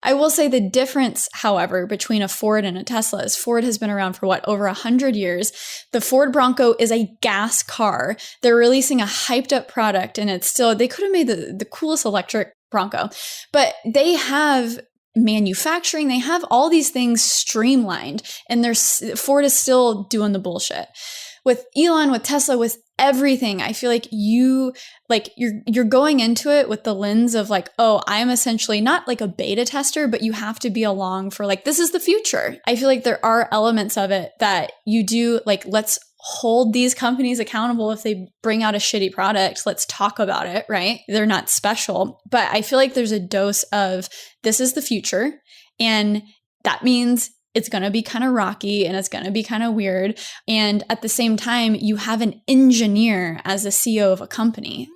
I will say the difference, however, between a Ford and a Tesla is Ford has been around for over 100 years. The Ford Bronco is a gas car. They're releasing a hyped up product and it's still, they could have made the coolest electric Bronco, but they have manufacturing, they have all these things streamlined, and Ford is still doing the bullshit. With Elon, with Tesla, with everything, I feel like you're going into it with the lens of like, oh, I'm essentially not like a beta tester, but you have to be along for like, this is the future. I feel like there are elements of it that you do like, let's hold these companies accountable if they bring out a shitty product. Let's talk about it, right? They're not special. But I feel like there's a dose of this is the future. And that means it's going to be kind of rocky and it's going to be kind of weird. And at the same time, you have an engineer as a CEO of a company.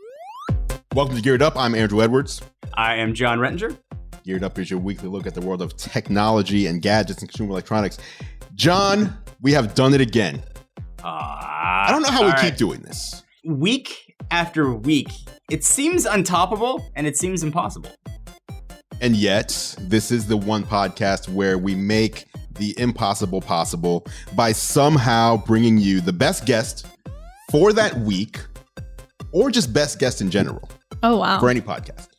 Welcome to Geared Up. I'm Andrew Edwards. I am John Rettinger. Geared Up is your weekly look at the world of technology and gadgets and consumer electronics. John, we have done it again. I don't know how we keep doing this. Week after week, it seems untoppable and it seems impossible. And yet, this is the one podcast where we make the impossible possible by somehow bringing you the best guest for that week, or just best guest in general. Oh, wow. For any podcast,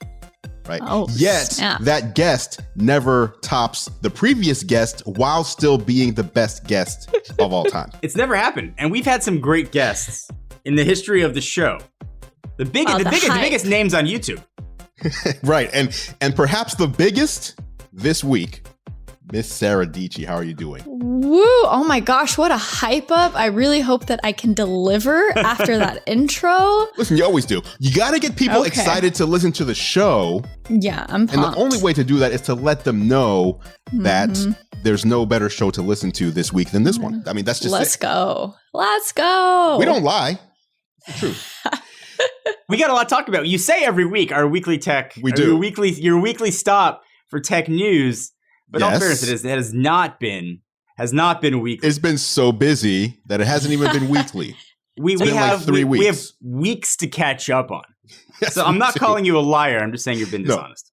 right? Oh, yet, snap. That guest never tops the previous guest while still being the best guest of all time. It's never happened. And we've had some great guests in the history of the show. The biggest names on YouTube. Right. And perhaps the biggest this week, Miss Sara Dietschy. How are you doing? Woo! Oh my gosh, what a hype up. I really hope that I can deliver after that intro. Listen, you always do. You got to get people excited to listen to the show. Yeah, I'm pumped. And the only way to do that is to let them know that there's no better show to listen to this week than this one. I mean, that's just Let's go. Let's go. We don't lie. It's the truth. We got a lot to talk about. You say every week our weekly tech. We do. Your weekly stop for tech news. But in all Yes. fairness, it has not been weekly. It's been so busy that it hasn't even been weekly. We been have like 3 weeks. We have weeks to catch up on. Yes, So I'm we not do. calling you a liar. I'm just saying you've been dishonest.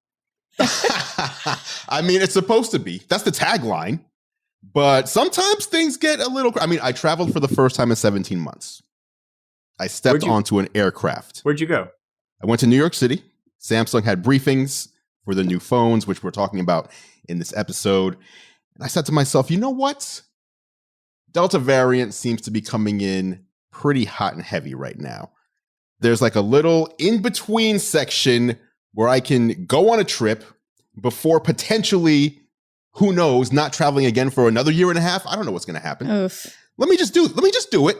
I mean, it's supposed to be. That's the tagline. But sometimes things get a little... I mean, I traveled for the first time in 17 months. I stepped onto an aircraft. Where'd you go? I went to New York City. Samsung had briefings for the new phones, which we're talking about in this episode. And I said to myself, you know what? Delta variant seems to be coming in pretty hot and heavy right now. There's like a little in-between section where I can go on a trip before potentially, who knows, not traveling again for another year and a half. I don't know what's going to happen. Oof. Let me just do it.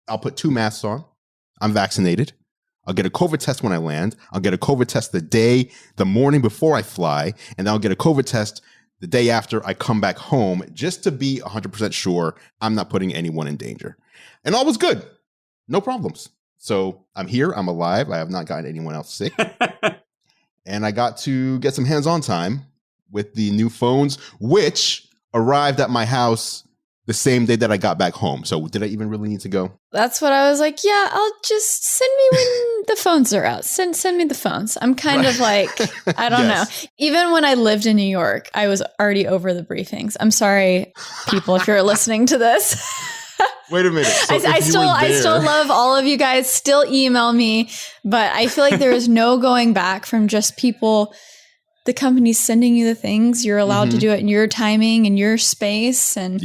I'll put 2 masks on. I'm vaccinated. I'll get a COVID test when I land. I'll get a COVID test the morning before I fly. And then I'll get a COVID test the day after I come back home, just to be 100% sure I'm not putting anyone in danger. And all was good. No problems. So I'm here. I'm alive. I have not gotten anyone else sick. And I got to get some hands-on time with the new phones, which arrived at my house the same day that I got back home. So did I even really need to go? That's what I was like, yeah, I'll just send me when the phones are out. Send me the phones. I'm kind of like, I don't know. Even when I lived in New York, I was already over the briefings. I'm sorry, people, if you're listening to this. Wait a minute. So I still love all of you guys. Still email me. But I feel like there is no going back from just people, the company's sending you the things. You're allowed to do it in your timing and your space. And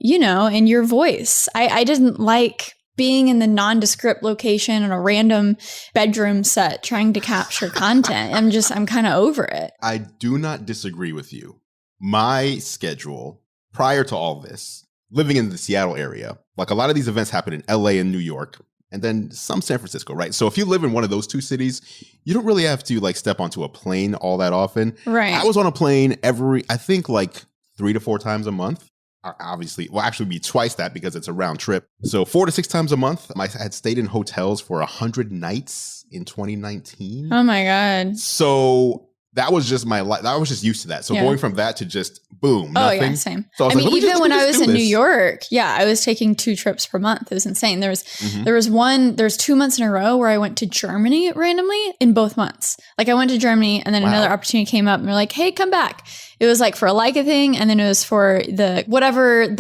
you know, in your voice. I didn't like being in the nondescript location in a random bedroom set trying to capture content. I'm kind of over it. I do not disagree with you. My schedule prior to all this, living in the Seattle area, like a lot of these events happen in LA and New York, and then some San Francisco, right? So if you live in one of those two cities, you don't really have to like step onto a plane all that often. Right. I was on a plane I think like 3 to 4 times a month. Obviously, well, actually be twice that because it's a round trip. So 4 to 6 times a month. I had stayed in hotels for 100 nights in 2019. Oh my God. So that was just my life. I was just used to that. So going from that to just boom, nothing. Oh yeah, same. So I mean, even when I was in this. New York, I was taking 2 trips per month. It was insane. There's 2 months in a row where I went to Germany randomly in both months. Like I went to Germany and then another opportunity came up and they're like, hey, come back. It was like for a Leica thing. And then it was for the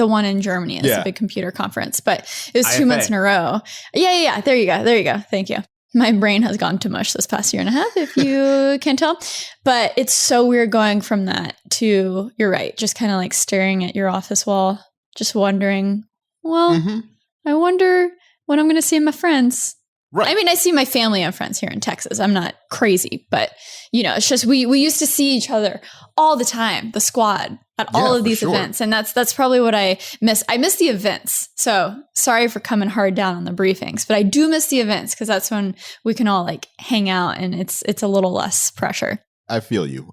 one in Germany. It's a big computer conference, but it was 2 months in a row. Yeah. There you go. Thank you. My brain has gone to mush this past year and a half, if you can tell. But it's so weird going from that to, you're right, just kind of like staring at your office wall, just wondering, I wonder when I'm going to see my friends. Right. I mean, I see my family and friends here in Texas. I'm not crazy, but it's just we used to see each other all the time, the squad at all of these events. And that's probably what I miss. I miss the events. So sorry for coming hard down on the briefings, but I do miss the events because that's when we can all like hang out and it's a little less pressure. I feel you.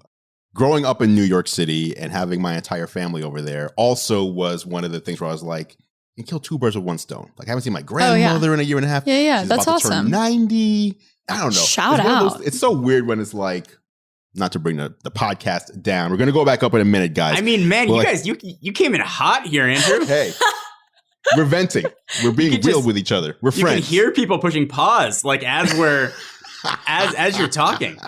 Growing up in New York City and having my entire family over there also was one of the things where I was like, you can kill 2 birds with 1 stone. Like I haven't seen my grandmother in a year and a half. Yeah, She's that's about to awesome. turn 90. I don't know. Shout out. It's so weird when it's like, not to bring the podcast down. We're going to go back up in a minute, guys. I mean, man, you guys, you came in hot here, Andrew. Hey, we're venting. We're being real with each other. We're friends. You can hear people pushing pause, like as we're, as you're talking.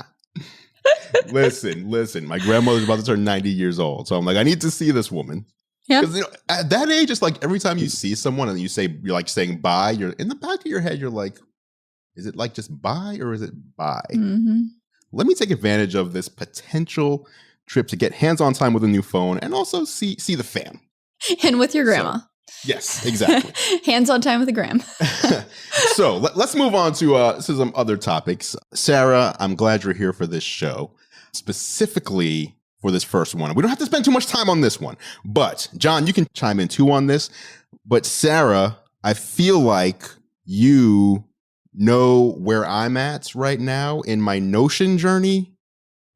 Listen. My grandmother's about to turn 90 years old. So I'm like, I need to see this woman. Yeah. Because at that age, it's like every time you see someone and you're like saying bye, you're in the back of your head, you're like, is it like just bye or is it bye? Mm-hmm. Let me take advantage of this potential trip to get hands-on time with a new phone and also see the fam. And with your grandma. So, yes, exactly. Hands-on time with the gram. So let's move on to some other topics. Sara, I'm glad you're here for this show. Specifically for this first one. We don't have to spend too much time on this one, but John, you can chime in too on this. But Sara, I feel like you know where I'm at right now in my Notion journey,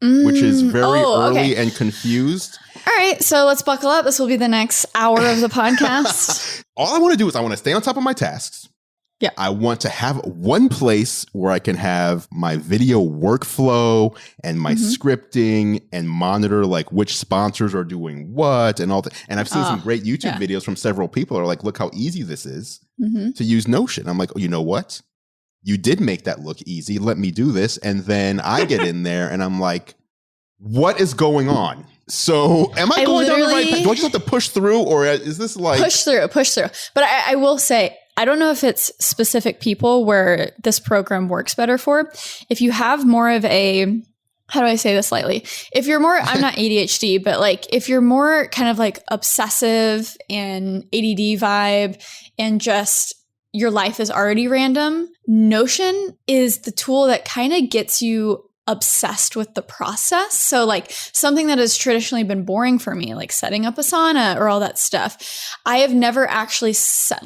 which is very early and confused. All right, so let's buckle up. This will be the next hour of the podcast. All I want to do is I want to stay on top of my tasks. Yeah. I want to have one place where I can have my video workflow and my scripting and monitor like which sponsors are doing what and all that. And I've seen some great YouTube videos from several people who are like, look how easy this is to use Notion. I'm like, oh, you know what? You did make that look easy. Let me do this. And then I get in there and I'm like, what is going on? So am I going down the right path? Do I just have to push through or is this like... Push through. But I will say, I don't know if it's specific people where this program works better for. If you have more of a, how do I say this lightly? If you're more, I'm not ADHD, but like if you're more kind of like obsessive and ADD vibe and just your life is already random, Notion is the tool that kind of gets you obsessed with the process. So like something that has traditionally been boring for me, like setting up Asana or all that stuff, I have never actually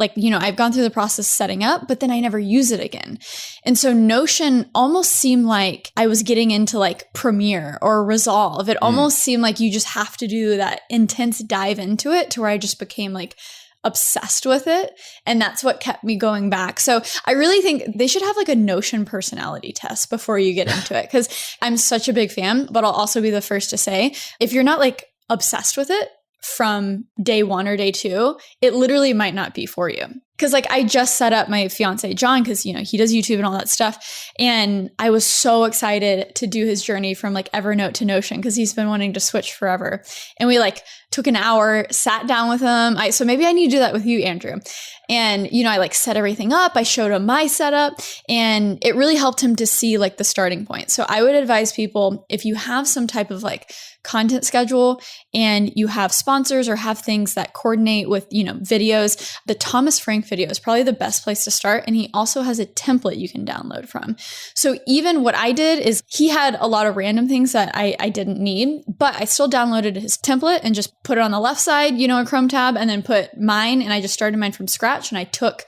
I've gone through the process setting up, but then I never use it again. And so Notion almost seemed like I was getting into like Premiere or Resolve. It almost seemed like you just have to do that intense dive into it to where I just became like obsessed with it. And that's what kept me going back. So I really think they should have like a Notion personality test before you get into it. Because I'm such a big fan, but I'll also be the first to say, if you're not like obsessed with it from day 1 or day 2, it literally might not be for you. Because like I just set up my fiance, John, because, he does YouTube and all that stuff. And I was so excited to do his journey from like Evernote to Notion because he's been wanting to switch forever. And we like took an hour, sat down with him. So maybe I need to do that with you, Andrew. And, I like set everything up. I showed him my setup and it really helped him to see like the starting point. So I would advise people, if you have some type of like content schedule and you have sponsors or have things that coordinate with, videos, the Thomas Frank video is probably the best place to start. And he also has a template you can download from. So even what I did is he had a lot of random things that I didn't need, but I still downloaded his template and just put it on the left side, a Chrome tab, and then put mine. And I just started mine from scratch. And I took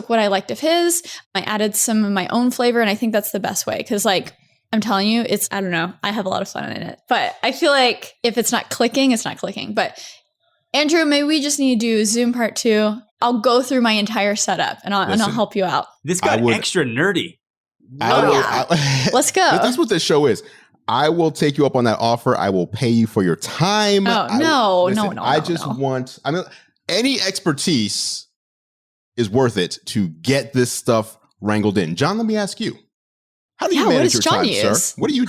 what I liked of his. I added some of my own flavor. And I think that's the best way. Cause like, I'm telling you, I don't know. I have a lot of fun in it, but I feel like if it's not clicking, it's not clicking. But Andrew, maybe we just need to do Zoom part 2. I'll go through my entire setup and I'll help you out. This got extra nerdy. Let's go. That's what this show is. I will take you up on that offer. I will pay you for your time. No. I just want, any expertise is worth it to get this stuff wrangled in. John, let me ask you. How do you manage your time, sir? What do? You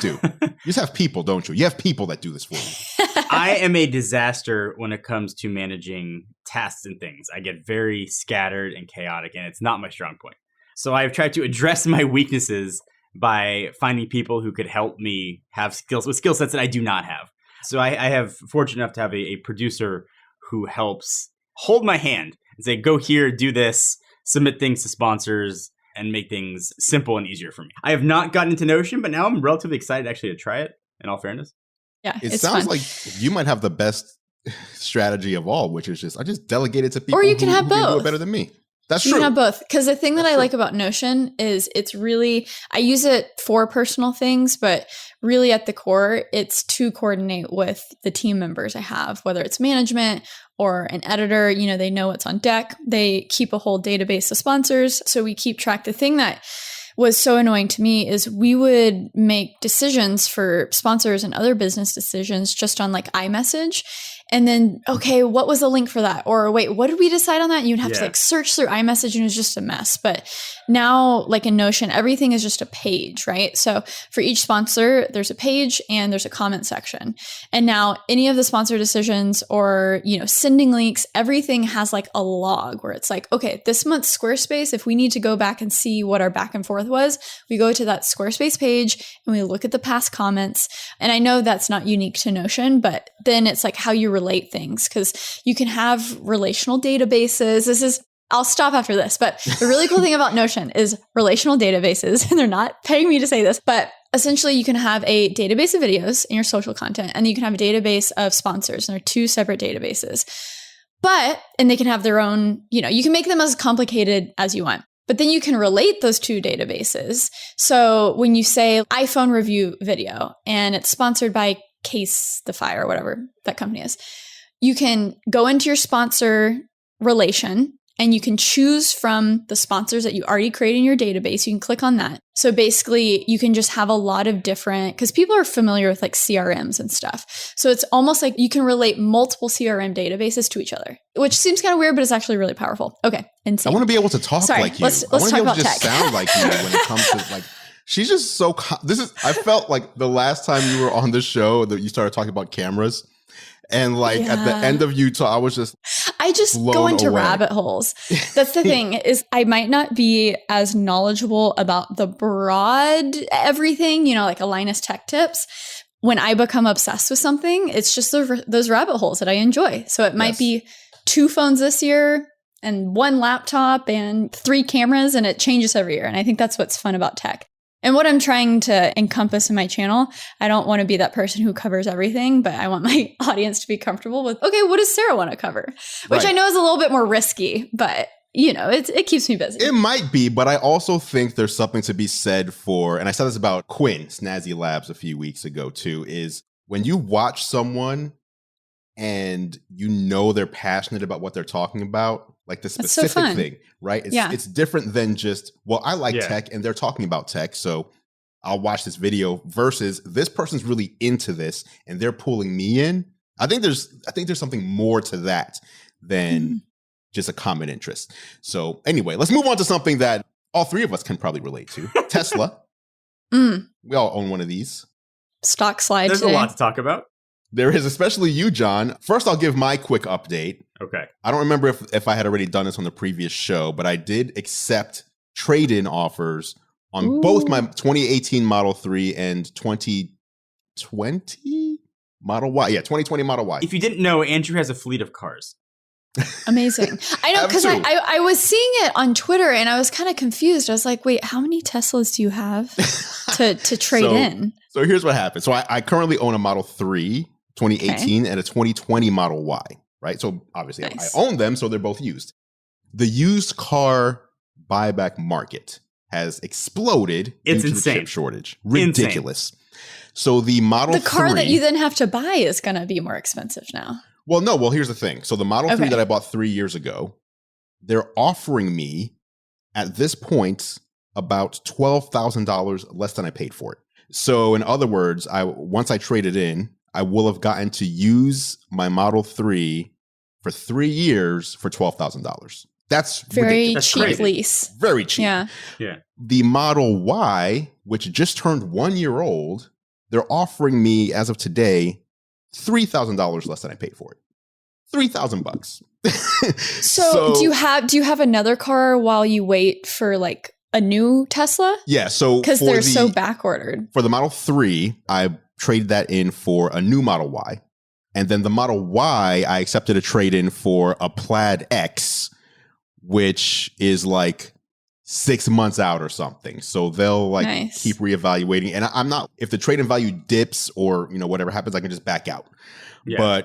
just have people, don't you? You have people that do this for you. I am a disaster when it comes to managing tasks and things. I get very scattered and chaotic, and it's not my strong point. So I've tried to address my weaknesses by finding people who could help me have skill sets that I do not have. So I have fortunate enough to have a producer who helps hold my hand and say, go here, do this, submit things to sponsors, and make things simple and easier for me. I have not gotten into Notion, but now I'm relatively excited actually to try it, in all fairness. Yeah, it sounds like you might have the best strategy of all, which is I just delegate it to people who can do it better than me. That's true. You can have both. Because the thing that I like about Notion is it's really, I use it for personal things, but really at the core, it's to coordinate with the team members I have, whether it's management or an editor. You know, they know what's on deck. They keep a whole database of sponsors. So we keep track. The thing that was so annoying to me is we would make decisions for sponsors and other business decisions just on like iMessage. And then, okay, what was the link for that? Or wait, what did we decide on that? You'd have to like search through iMessage and it was just a mess. But now, like in Notion, everything is just a page, right? So for each sponsor, there's a page and there's a comment section. And now any of the sponsor decisions or, you know, sending links, everything has like a log where it's like, okay, this month's Squarespace, if we need to go back and see what our back and forth was, we go to that Squarespace page and we look at the past comments. And I know that's not unique to Notion, but then it's like how you relate things, because you can have relational databases. I'll stop after this, but the really cool thing about Notion is relational databases, and they're not paying me to say this, but essentially you can have a database of videos in your social content, and you can have a database of sponsors, and they're two separate databases. And they can have their own, you know, you can make them as complicated as you want. But then you can relate those two databases. So when you say iPhone review video and it's sponsored by Casetify or whatever that company is, you can go into your sponsor relation and you can choose from the sponsors that you already created in your database. You can click on that. So basically you can just have a lot of different, because people are familiar with like CRMs and stuff. So it's almost like you can relate multiple CRM databases to each other, which seems kind of weird, but it's actually really powerful. Okay. Insane. I want to be able to talk like you. Let's I want to talk be able about to just tech. sound like you when it comes to like, she's just so, I felt like the last time you were on the show that you started talking about cameras. And like at the end of Utah, I just go into away. rabbit holes. That's the thing, is I might not be as knowledgeable about the broad everything, you know, like a Linus Tech Tips. When I become obsessed with something, it's just those rabbit holes that I enjoy. So it might be 2 phones this year and 1 laptop and 3 cameras, and it changes every year. And I think that's what's fun about tech. And what I'm trying to encompass in my channel, I don't want to be that person who covers everything, but I want my audience to be comfortable with, okay, what does Sarah want to cover? Which I know is a little bit more risky, but you know, it keeps me busy. It might be, but I also think there's something to be said for, and I said this about Quinn, Snazzy Labs, a few weeks ago too, is when you watch someone and you know they're passionate about what they're talking about, like the specific thing, right? It's different than just, well, I like tech and they're talking about tech, so I'll watch this video, versus this person's really into this and they're pulling me in. I think there's something more to that than just a common interest. So anyway, let's move on to something that all 3 of us can probably relate to. Tesla. We all own one of these. Stock slide. There's a lot to talk about. There is, especially you, John. First, I'll give my quick update. Okay. I don't remember if I had already done this on the previous show, but I did accept trade-in offers on both my 2018 Model 3 and 2020 Model Y. Yeah, 2020 Model Y. If you didn't know, Andrew has a fleet of cars. Amazing. I know, because I was seeing it on Twitter and I was kind of confused. I was like, wait, how many Teslas do you have to trade in? So here's what happened. So I currently own a Model 3 2018 and a 2020 Model Y, right? So obviously I own them, so they're both used. The used car buyback market has exploded due to the chip shortage. Ridiculous. Insane. So the Model 3... The car that you then have to buy is going to be more expensive now. Well, no. Well, here's the thing. So the Model 3 that I bought 3 years ago, they're offering me at this point about $12,000 less than I paid for it. So in other words, once I traded in, I will have gotten to use my Model 3 for 3 years for $12,000. That's Very ridiculous. cheap crazy. lease. Very cheap. Yeah. Yeah. The Model Y, which just turned 1 year old, they're offering me as of today $3,000 less than I paid for it. $3,000. So do you have another car while you wait for like a new Tesla? Yeah, so Because they're so back ordered. For the Model 3, I traded that in for a new Model Y. And then the Model Y, I accepted a trade-in for a Plaid X, which is like 6 months out or something. So they'll like Nice. keep reevaluating. And I'm not, if the trade-in value dips or, whatever happens, I can just back out. Yeah.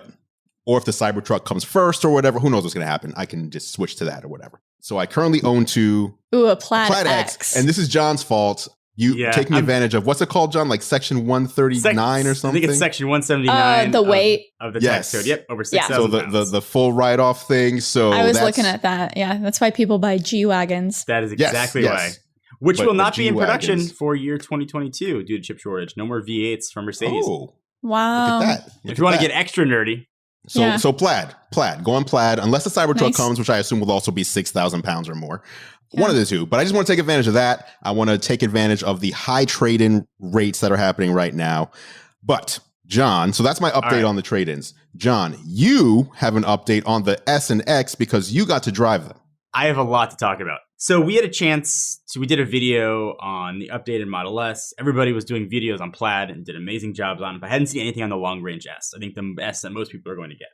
Or if the Cybertruck comes first or whatever, who knows what's going to happen. I can just switch to that or whatever. So I currently own a Plaid X. And this is John's fault. You taking advantage of, what's it called, John? Like section 139 or something? I think it's section 179 the weight of the tax code. Yep, over 6,000 So the full write-off thing. So I was looking at that. Yeah, that's why people buy G-Wagons. That is exactly why. Which But will not be in G-Wagons. production for year 2022 due to chip shortage. No more V8s from Mercedes. Oh, Wow. look at that. If you want to get extra nerdy, So Plaid, go on Plaid, unless the Cybertruck Nice. comes, which I assume will also be 6,000 pounds or more. One of the two. But I just want to take advantage of that. I want to take advantage of the high trade-in rates that are happening right now. But John, so that's my update on the trade-ins. John, you have an update on the S and X because you got to drive them. I have a lot to talk about. So we had a chance we did a video on the updated Model S. Everybody was doing videos on Plaid and did amazing jobs on it. But I hadn't seen anything on the long range S. I think the S that most people are going to get.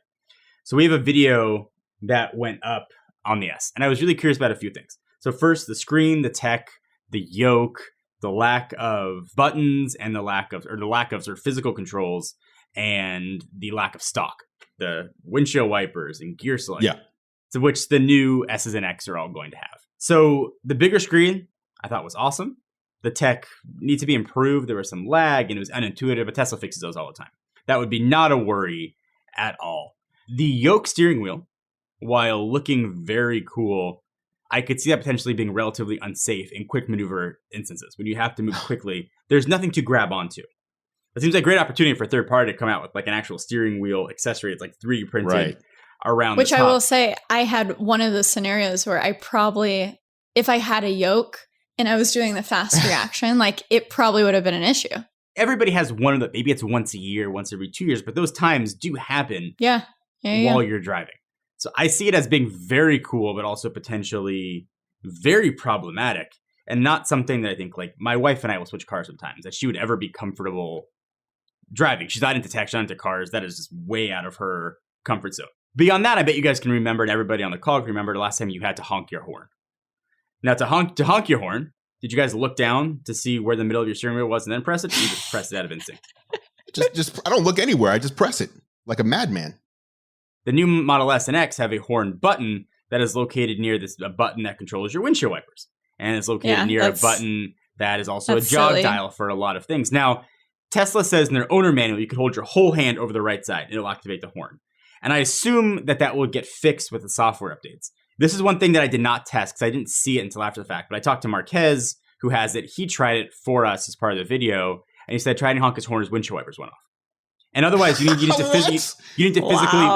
So we have a video that went up on the S. And I was really curious about a few things. So first, the screen, the tech, the yoke, the lack of buttons, and the lack of sort of physical controls, and the lack of stock, the windshield wipers and gear selection. Yeah. To which the new S's and X are all going to have. So the bigger screen, I thought was awesome. The tech needs to be improved. There was some lag and it was unintuitive, but Tesla fixes those all the time. That would be not a worry at all. The yoke steering wheel, while looking very cool, I could see that potentially being relatively unsafe in quick maneuver instances. When you have to move quickly, there's nothing to grab onto. It seems like a great opportunity for a third party to come out with like an actual steering wheel accessory. It's like 3D printed around Which the I top. will say, I had one of those scenarios where I probably, if I had a yoke and I was doing the fast reaction, like it probably would have been an issue. Everybody has one of the, maybe it's once a year, once every 2 years, but those times do happen while you're driving. So I see it as being very cool, but also potentially very problematic and not something that I think like my wife and I will switch cars sometimes, that she would ever be comfortable driving. She's not into tech, she's not into cars. That is just way out of her comfort zone. Beyond that, I bet you guys can remember, and everybody on the call can remember the last time you had to honk your horn. Now to honk your horn, did you guys look down to see where the middle of your steering wheel was and then press it? Or you just press it out of instinct? Just I don't look anywhere. I just press it like a madman. The new Model S and X have a horn button that is located near a button that controls your windshield wipers. And it's located near a button that is also a jog dial for a lot of things. Now, Tesla says in their owner manual, you can hold your whole hand over the right side and it'll activate the horn. And I assume that will get fixed with the software updates. This is one thing that I did not test because I didn't see it until after the fact. But I talked to Marquez, who has it. He tried it for us as part of the video. And he said, try and honk his horn, his windshield wipers went off. And otherwise, you need to physically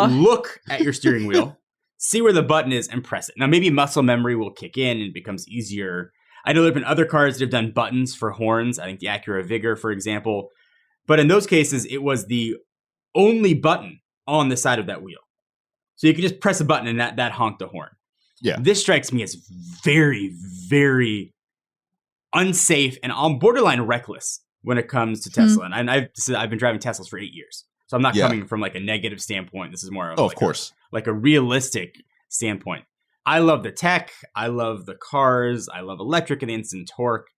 look at your steering wheel, see where the button is, and press it. Now, maybe muscle memory will kick in and it becomes easier. I know there have been other cars that have done buttons for horns. I think the Acura Vigor, for example. But in those cases, it was the only button on the side of that wheel. So you can just press a button and that honked the horn. Yeah. This strikes me as very, very unsafe and on borderline reckless when it comes to Tesla. And I've been driving Teslas for 8 years. So I'm not coming from like a negative standpoint. This is more of of course. Like a realistic standpoint. I love the tech. I love the cars. I love electric and instant torque.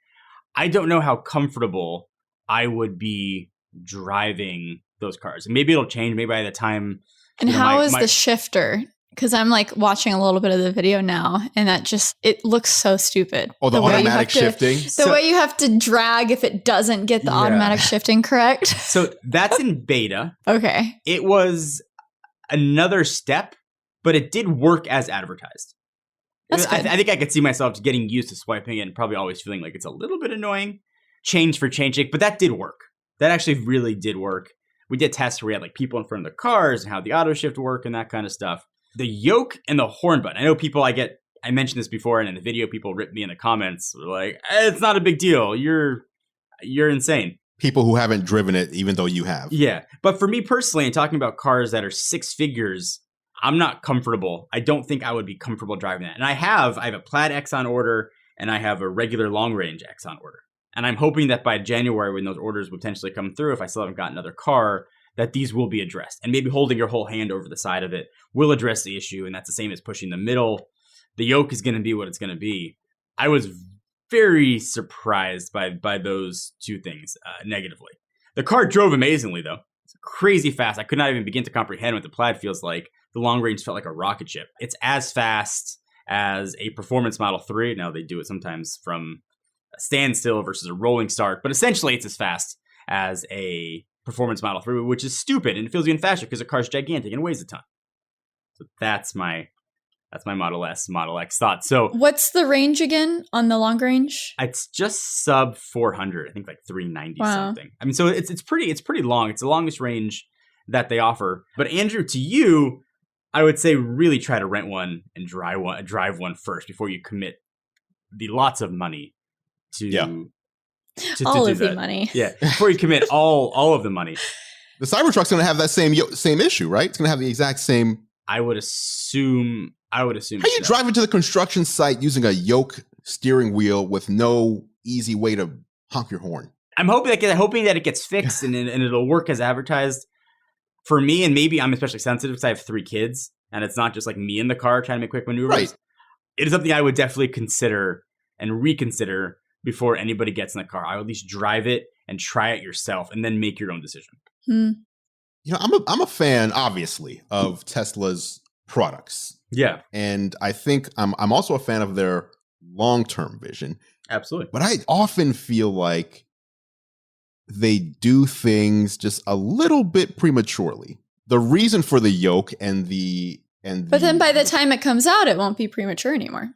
I don't know how comfortable I would be driving those cars. And maybe it'll change. Maybe by the time. And how is the shifter? Because I'm like watching a little bit of the video now, and it looks so stupid. Oh, the automatic shifting? The way you have to drag if it doesn't get the automatic shifting correct. So that's in beta. Okay. It was another step, but it did work as advertised. That's good. I think I could see myself getting used to swiping it and probably always feeling like it's a little bit annoying. change for change sake, but that did work. That actually really did work. We did tests where we had like people in front of the cars and how the auto shift work and that kind of stuff. The yoke and the horn button. I know people, I mentioned this before, and in the video, people ripped me in the comments. They're like, it's not a big deal. You're insane. People who haven't driven it, even though you have. Yeah. But for me personally, and talking about cars that are six figures, I'm not comfortable. I don't think I would be comfortable driving that. And I have a Plaid X on order, and I have a regular long range X on order. And I'm hoping that by January, when those orders will potentially come through, if I still haven't got another car, that these will be addressed. And maybe holding your whole hand over the side of it will address the issue. And that's the same as pushing the middle. The yoke is going to be what it's going to be. I was very surprised by those two things negatively. The car drove amazingly, though. It's crazy fast. I could not even begin to comprehend what the Plaid feels like. The long range felt like a rocket ship. It's as fast as a Performance Model 3. Now, they do it sometimes from a standstill versus a rolling start, but essentially it's as fast as a Performance Model 3, which is stupid, and it feels even faster because the car's gigantic and weighs a ton. So that's my Model S, Model X thought. So what's the range again on the long range? It's just sub 400, I think like 390 something. I mean, so it's pretty long. It's the longest range that they offer. But Andrew, to you, I would say really try to rent one and drive one first before you commit the lots of money to all do of that. the money. Yeah, before you commit all of the money. The Cybertruck's going to have that same issue, right? It's going to have the exact same. I would assume. How you drive into the construction site using a yoke steering wheel with no easy way to honk your horn? I'm hoping that it gets fixed and it'll work as advertised. For me, and maybe I'm especially sensitive because I have 3 kids, and it's not just like me in the car trying to make quick maneuvers. Right. It is something I would definitely consider and reconsider before anybody gets in the car. I would at least drive it and try it yourself, and then make your own decision. You know, I'm a fan, obviously, of Tesla's products. Yeah, and I think I'm also a fan of their long-term vision. Absolutely. But I often feel like they do things just a little bit prematurely. The reason for the yoke but then by the time it comes out, it won't be premature anymore.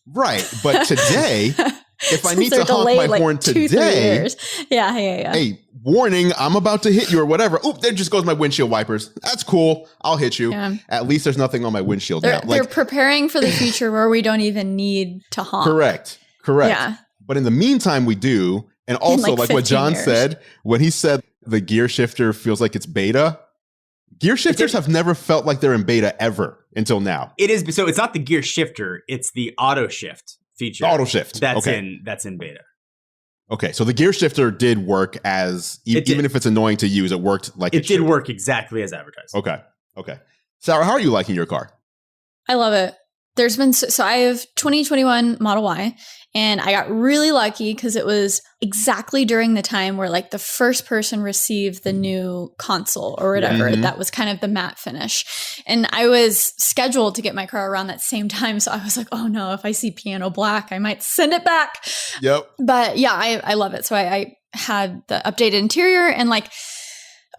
Right. But today, if I need to honk delayed, my horn 2-3 today, years. Yeah. Hey, warning, I'm about to hit you or whatever. Oop, there just goes my windshield wipers. That's cool. I'll hit you. Yeah. At least there's nothing on my windshield now. They're preparing for the future where we don't even need to honk. Correct. Yeah. But in the meantime, we do. And also, like what John said, when he said the gear shifter feels like it's beta, gear shifters have never felt like they're in beta ever until now. It is. So it's not the gear shifter. It's the auto shift feature. The auto shift. That's in beta. Okay. So the gear shifter did work even if it's annoying to use, it worked like it did work exactly as advertised. Okay. Sarah, how are you liking your car? I love it. There's been, so I have 2021 Model Y, and I got really lucky because it was exactly during the time where like the first person received the new console or whatever. That was kind of the matte finish. And I was scheduled to get my car around that same time. So I was like, oh no, if I see piano black, I might send it back. Yep. But yeah, I love it. So I had the updated interior and like,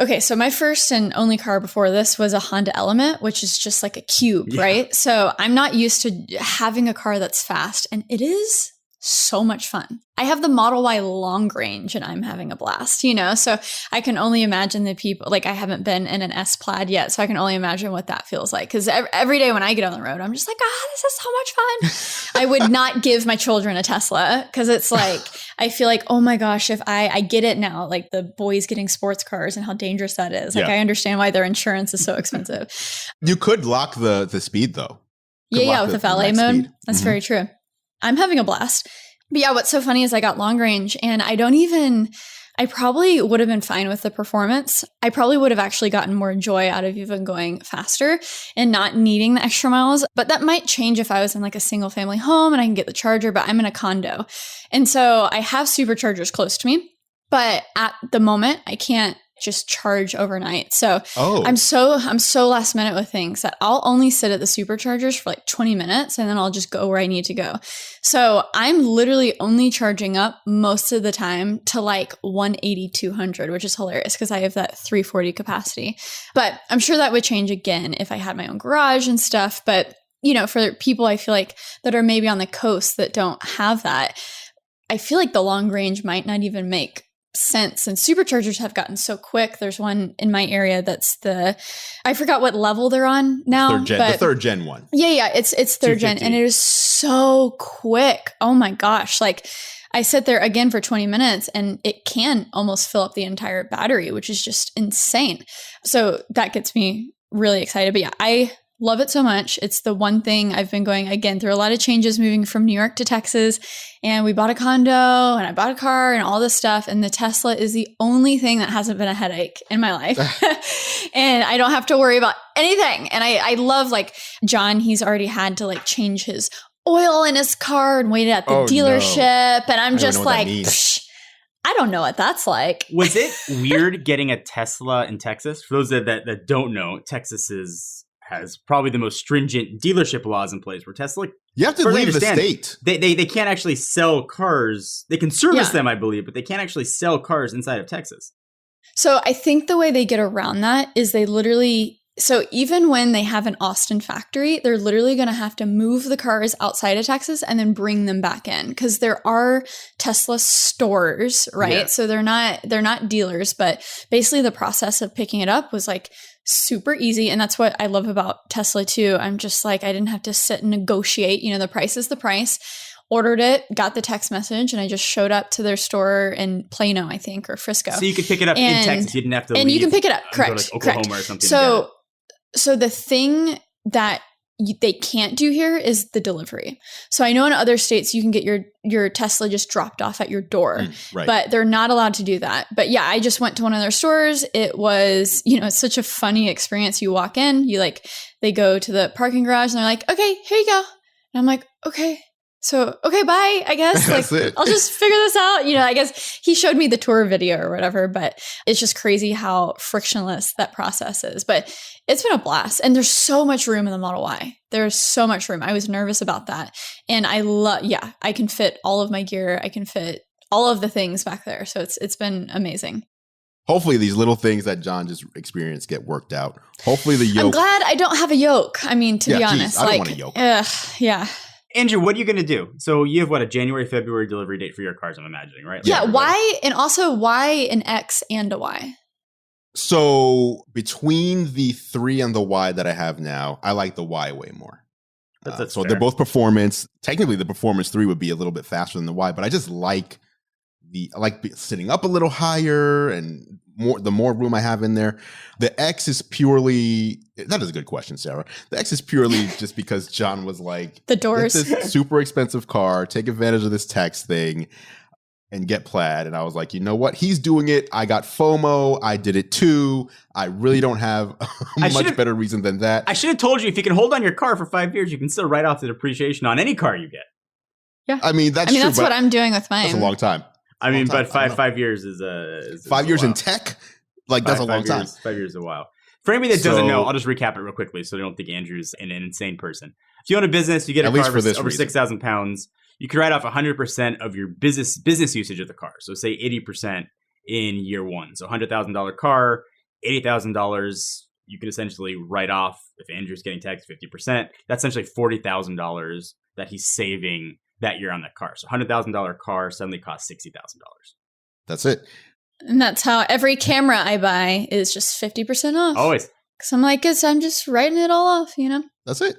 okay, so my first and only car before this was a Honda Element, which is just like a cube, right? So I'm not used to having a car that's fast, and it is so much fun. I have the Model Y long range and I'm having a blast, so I can only imagine the people, like I haven't been in an S Plaid yet, so I can only imagine what that feels like. Because every day when I get on the road, I'm just like, this is so much fun. I would not give my children a Tesla because it's like, I feel like, oh my gosh, if I get it now, like the boys getting sports cars and how dangerous that is. Like I understand why their insurance is so expensive. You could lock the speed though. Yeah, with the valet mode. Speed. That's very true. I'm having a blast. But yeah, what's so funny is I got long range and I probably would have been fine with the performance. I probably would have actually gotten more joy out of even going faster and not needing the extra miles. But that might change if I was in like a single family home and I can get the charger, but I'm in a condo. And so I have superchargers close to me, but at the moment I can't just charge overnight. So I'm so last minute with things that I'll only sit at the superchargers for like 20 minutes and then I'll just go where I need to go. So I'm literally only charging up most of the time to like 180, 200, which is hilarious because I have that 340 capacity. But I'm sure that would change again if I had my own garage and stuff. But for people I feel like that are maybe on the coast that don't have that, I feel like the long range might not even make sense. And superchargers have gotten so quick. There's one in my area that's I forgot what level they're on now. The third gen one. Yeah, it's third gen, and it is so quick. Oh my gosh. Like I sit there again for 20 minutes and it can almost fill up the entire battery, which is just insane. So that gets me really excited. But yeah, I love it so much. It's the one thing I've been going, again, through a lot of changes, moving from New York to Texas. And we bought a condo and I bought a car and all this stuff. And the Tesla is the only thing that hasn't been a headache in my life. And I don't have to worry about anything. And I love, like, John, he's already had to like change his oil in his car and waited at the dealership. No. And I'm just like, I don't know what that's like. Was it weird getting a Tesla in Texas? For those that don't know, Texas has probably the most stringent dealership laws in place where Tesla, you have to leave the state. They can't actually sell cars. They can service them, I believe, but they can't actually sell cars inside of Texas. So I think the way they get around that is they literally, so even when they have an Austin factory, they're literally going to have to move the cars outside of Texas and then bring them back in, because there are Tesla stores, right? Yeah. So they're not dealers, but basically the process of picking it up was like super easy. And that's what I love about Tesla too. I'm just like, I didn't have to sit and negotiate, the price is the price. Ordered it, got the text message, and I just showed up to their store in Plano, I think, or Frisco. So you could pick it up in Texas. You didn't have to leave. And you can pick it up, correct. Go to Oklahoma or something. So the thing that they can't do here is the delivery. So I know in other states you can get your Tesla just dropped off at your door, right. But they're not allowed to do that. But yeah, I just went to one of their stores. It was, it's such a funny experience. You walk in, they go to the parking garage and they're like, okay, here you go. And I'm like, okay. So, okay, bye, I guess. Like, I'll just figure this out. I guess he showed me the tour video or whatever, but it's just crazy how frictionless that process is. But it's been a blast. And there's so much room in the Model Y. There's so much room. I was nervous about that. And I can fit all of my gear. I can fit all of the things back there. So it's been amazing. Hopefully these little things that John just experienced get worked out. Hopefully the yoke. I'm glad I don't have a yoke. I mean, to be honest. I don't want a yoke. Yeah. Andrew, what are you going to do? So you have a January, February delivery date for your cars, I'm imagining, right? Yeah, why? And also why an X and a Y? So between the 3 and the Y that I have now, I like the Y way more. That's so fair. they're both performance. Technically, the Performance 3 would be a little bit faster than the Y, but I just like sitting up a little higher and the more room I have in there. The X is purely, that is a good question, Sarah. The X is purely just because John was like, the doors, get this super expensive car, take advantage of this tax thing and get Plaid. And I was like, you know what? He's doing it. I got FOMO. I did it too. I really don't have a much better reason than that. I should have told you, if you can hold on your car for 5 years, you can still write off the depreciation on any car you get. Yeah. I mean, that's true. That's what I'm doing with mine. That's a long time. I mean, but 5 years is 5 years in tech? Like, that's a long time. 5 years is a while. For anybody that doesn't know, I'll just recap it real quickly so they don't think Andrew's an insane person. If you own a business, you get a car over 6,000 pounds, you can write off 100% of your business usage of the car. So say 80% in year one. So $100,000 car, $80,000 you could essentially write off if Andrew's getting taxed 50%. That's essentially $40,000 that he's saving that year on that car. So $100,000 car suddenly costs $60,000. That's it. And that's how every camera I buy is just 50% off. Always. Because I'm like, I'm just writing it all off, That's it.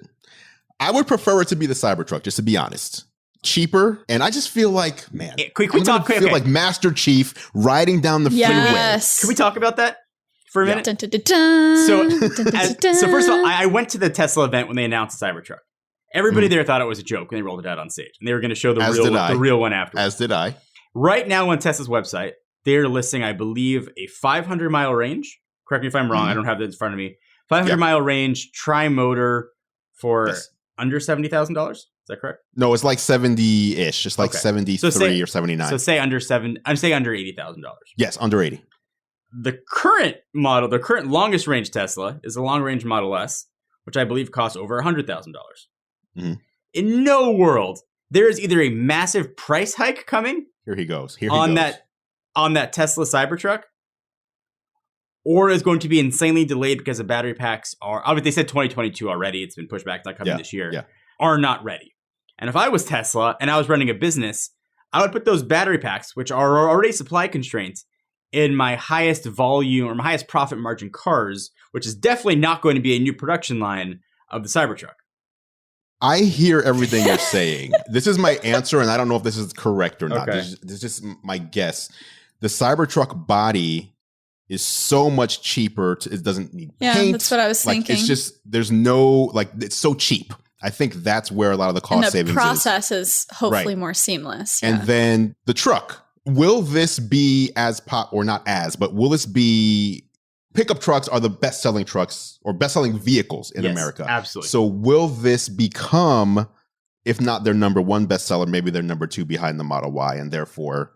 I would prefer it to be the Cybertruck, just to be honest. Cheaper. And I just feel like, man, like Master Chief riding down the freeway. Can we talk about that for a minute? Dun, dun, dun, dun. So first of all, I went to the Tesla event when they announced the Cybertruck. Everybody there thought it was a joke when they rolled it out on stage. And they were going to show the real one afterwards. As did I. Right now on Tesla's website, they're listing, I believe, a 500-mile range. Correct me if I'm wrong. I don't have that in front of me. 500-mile range, tri-motor for under $70,000. Is that correct? No, it's like 70-ish. Just like 73 or 79. So say under $80,000. Yes, under 80. The current model, the current longest range Tesla is the long range Model S, which I believe costs over $100,000. Mm-hmm. In no world, there is either a massive price hike coming. Here he goes. On that Tesla Cybertruck, or is going to be insanely delayed because the battery packs are, obviously they said 2022 already, it's been pushed back, it's not coming this year, are not ready. And if I was Tesla and I was running a business, I would put those battery packs, which are already supply constraints, in my highest volume or my highest profit margin cars, which is definitely not going to be a new production line of the Cybertruck. I hear everything you're saying. This is my answer, and I don't know if this is correct or not. Okay. This is just my guess. The Cybertruck body is so much cheaper. It doesn't need paint. That's what I was thinking. It's just, there's no, it's so cheap. I think that's where a lot of the cost savings is. And the process is hopefully more seamless. And then the truck. Will this be will this be, pickup trucks are the best-selling trucks or best-selling vehicles in America. Absolutely. So will this become, if not their number one bestseller, maybe their number two behind the Model Y, and therefore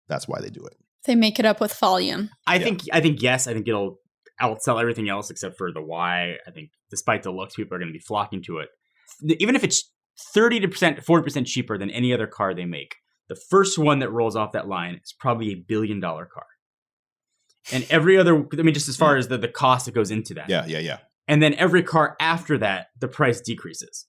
that's why they do it. They make it up with volume. I think yes. I think it'll outsell everything else except for the Y. I think despite the looks, people are going to be flocking to it. Even if it's 30%, 40% cheaper than any other car they make, the first one that rolls off that line is probably $1 billion car. And every other, just as far as the cost that goes into that. Yeah. And then every car after that, the price decreases.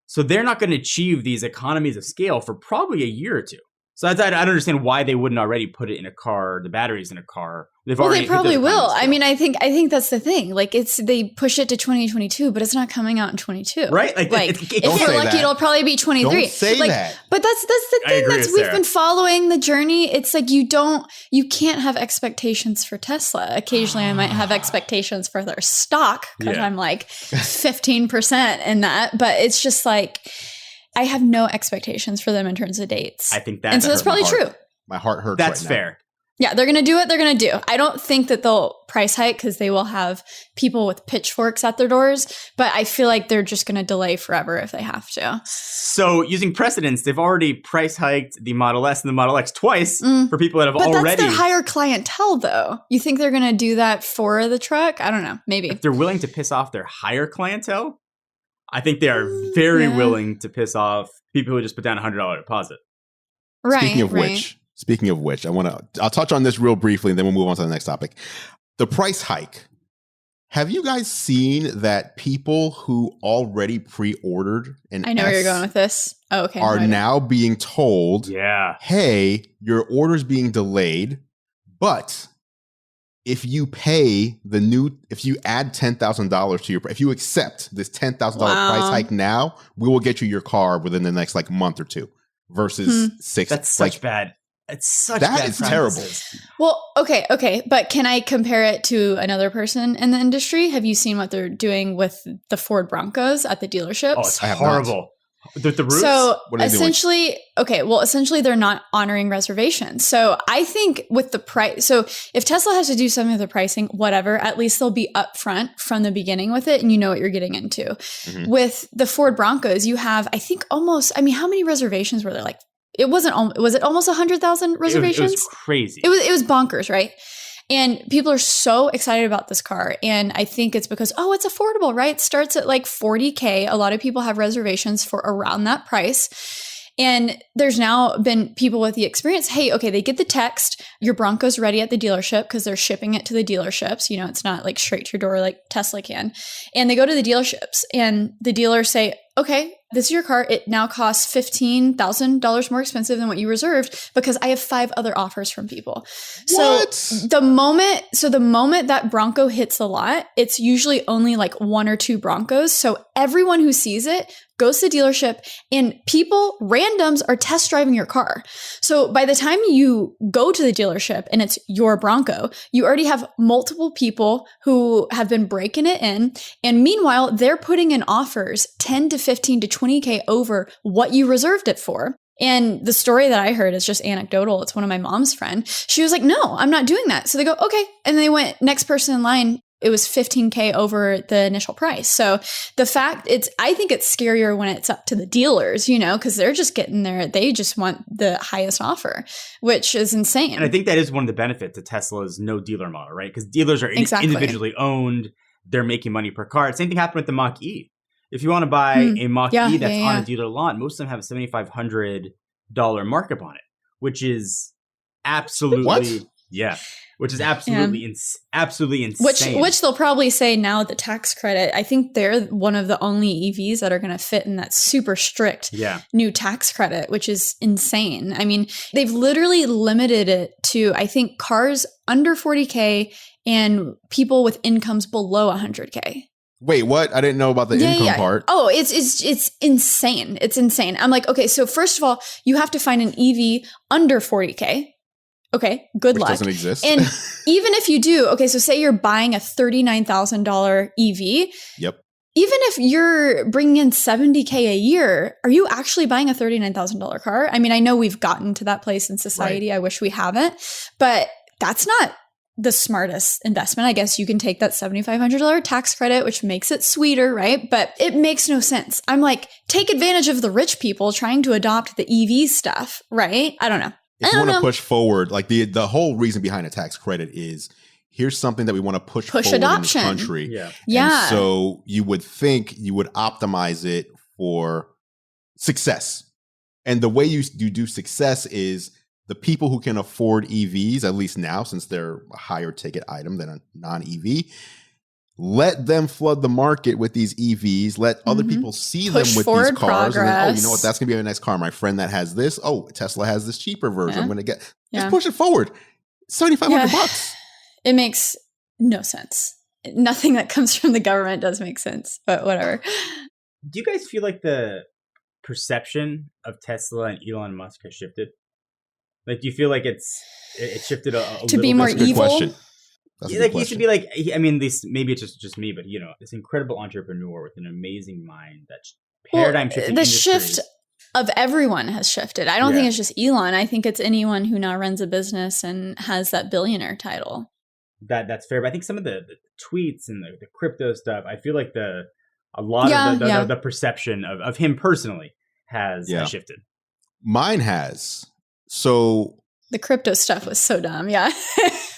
So they're not going to achieve these economies of scale for probably a year or two. So I don't understand why they wouldn't already put it in a car, the batteries in a car. They probably will. I think that's the thing. They push it to 2022, but it's not coming out in 22. Right? If you're lucky, it'll probably be 23. Don't say that. But that's the thing we've been following the journey. It's you can't have expectations for Tesla. Occasionally I might have expectations for their stock because I'm 15% in that, but it's just I have no expectations for them in terms of dates. I think and so that's probably true. My heart hurts. That's right fair. Yeah, they're going to do what they're going to do. I don't think that they'll price hike because they will have people with pitchforks at their doors, but I feel like they're just going to delay forever if they have to. So using precedents, they've already price hiked the Model S and the Model X twice for people that have already... But that's their higher clientele, though. You think they're going to do that for the truck? I don't know. Maybe. If they're willing to piss off their higher clientele, I think they are very willing to piss off people who just put down a $100 deposit. Right. Speaking of which, I'll touch on this real briefly and then we'll move on to the next topic. The price hike. Have you guys seen that people who already pre-ordered an I know where you're going with this. Oh, okay. Are now being told, hey, your order's being delayed, but if you if you add $10,000 if you accept this $10,000 price hike now, we will get you your car within the next month or two versus 6. That's such bad. It's such that bad is terrible. Well, okay. But can I compare it to another person in the industry? Have you seen what they're doing with the Ford Broncos at the dealerships? Oh, it's horrible. The roofs? So essentially they're not honoring reservations. So I think with the price, so if Tesla has to do something with the pricing, whatever, at least they'll be upfront from the beginning with it and you know what you're getting into. Mm-hmm. With the Ford Broncos, you have, I think how many reservations were there? Was it almost 100,000 reservations? It was crazy. It was bonkers, right? And people are so excited about this car. And I think it's because, it's affordable, right? It starts at $40K. A lot of people have reservations for around that price. And there's now been people with the experience. Hey, okay, they get the text, your Bronco's ready at the dealership because they're shipping it to the dealerships. It's not straight to your door like Tesla can. And they go to the dealerships and the dealers say, okay, this is your car. It now costs $15,000 more expensive than what you reserved because I have 5 other offers from people. What? So the moment that Bronco hits the lot, it's usually only 1 or 2 Broncos. So everyone who sees it goes to the dealership and randoms are test driving your car. So by the time you go to the dealership and it's your Bronco, you already have multiple people who have been breaking it in. And meanwhile, they're putting in offers 10 to 15 to 20K over what you reserved it for. And the story that I heard is just anecdotal. It's one of my mom's friends. She was like, no, I'm not doing that. So they go, okay. And they went next person in line. It was 15K over the initial price. So the fact I think it's scarier when it's up to the dealers, because they're just getting there. They just want the highest offer, which is insane. And I think that is one of the benefits of Tesla's no dealer model, right? Because dealers are individually owned. They're making money per car. Same thing happened with the Mach-E. If you want to buy a Mach-E that's on a dealer lot, most of them have a $7,500 markup on it, which is absolutely... What? Yeah. Which is absolutely absolutely insane. Which they'll probably say now the tax credit. I think they're one of the only EVs that are going to fit in that super strict new tax credit, which is insane. I mean, they've literally limited it to, I think, cars under 40K and people with incomes below 100K. Wait, what? I didn't know about the income part. Oh, it's insane. It's insane. I'm like, okay, so first of all, you have to find an EV under 40K. Okay, good luck. Doesn't exist. And even if you do, okay, so say you're buying a $39,000 EV. Yep. Even if you're bringing in $70K a year, are you actually buying a $39,000 car? I mean, I know we've gotten to that place in society. Right. I wish we haven't, but that's not the smartest investment. I guess you can take that $7,500 tax credit, which makes it sweeter, right? But it makes no sense. I'm like, take advantage of the rich people trying to adopt the EV stuff, right? I don't know. If you want to push forward, like the whole reason behind a tax credit is here's something that we want to push forward adoption in this country. Yeah. And so you would think you would optimize it for success. And the way you do success is the people who can afford EVs, at least now, since they're a higher ticket item than a non-EV, let them flood the market with these EVs. Let other people see them with these cars. And then, oh, you know what? That's going to be a nice car. My friend that has this. Oh, Tesla has this cheaper version. I'm going to get. Just push it forward. $7,500. It makes no sense. Nothing that comes from the government does make sense, but whatever. Do you guys feel like the perception of Tesla and Elon Musk has shifted? Like, do you feel like it shifted a to little be more bit? evil? Question. Like he used to be like, I mean, maybe it's just me, but this incredible entrepreneur with an amazing mind that's paradigm shifting. The shift of everyone has shifted. I don't think it's just Elon. I think it's anyone who now runs a business and has that billionaire title. That's fair, but I think some of the tweets and the crypto stuff, I feel like a lot of the perception of him personally has shifted. Mine has. So the crypto stuff was so dumb. Yeah.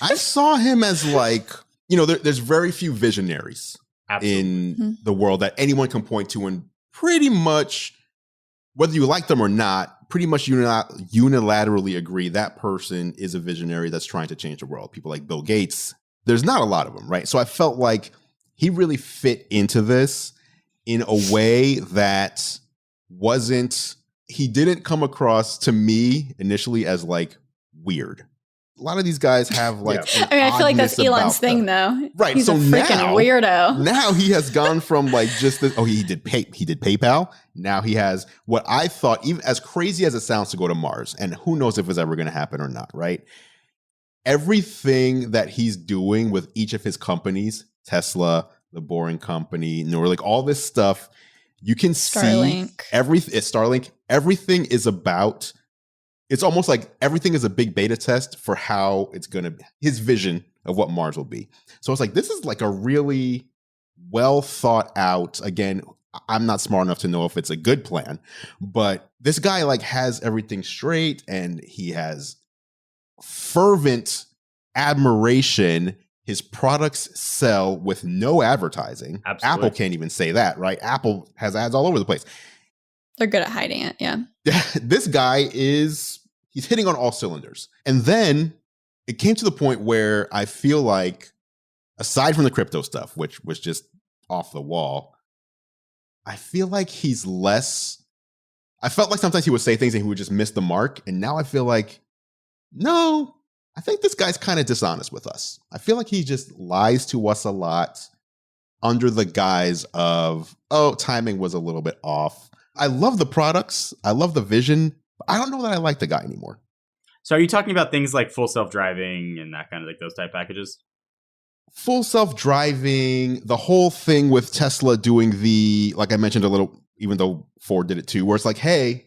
I saw him as like, there's very few visionaries in the world that anyone can point to and pretty much, whether you like them or not, pretty much unilaterally agree that person is a visionary that's trying to change the world. People like Bill Gates, there's not a lot of them, right? So I felt like he really fit into this in a way that he didn't come across to me initially as like weird. A lot of these guys have like, I feel like that's Elon's thing though. Right. He's so a freaking weirdo. Now he has gone from like just this. Oh, he did PayPal. Now he has what I thought, even as crazy as it sounds, to go to Mars. And who knows if it's ever going to happen or not. Right. Everything that he's doing with each of his companies, Tesla, the Boring Company, Neuralink, all this stuff, you can see Starlink. Everything is about. It's almost like everything is a big beta test for how it's going to be, his vision of what Mars will be. So it's like, this is like a really well thought out, again, I'm not smart enough to know if it's a good plan, but this guy like has everything straight and he has fervent admiration. His products sell with no advertising. Absolutely. Apple can't even say that, right? Apple has ads all over the place. They're good at hiding it. Yeah. This guy he's hitting on all cylinders. And then it came to the point where I feel like, aside from the crypto stuff, which was just off the wall, I feel like I felt like sometimes he would say things and he would just miss the mark. And now I feel like, no, I think this guy's kind of dishonest with us. I feel like he just lies to us a lot under the guise of, timing was a little bit off. I love the products. I love the vision. I don't know that I like the guy anymore. So are you talking about things like full self-driving and that kind of like those type packages? Full self-driving, the whole thing with Tesla doing like I mentioned a little, even though Ford did it too, where it's like, hey,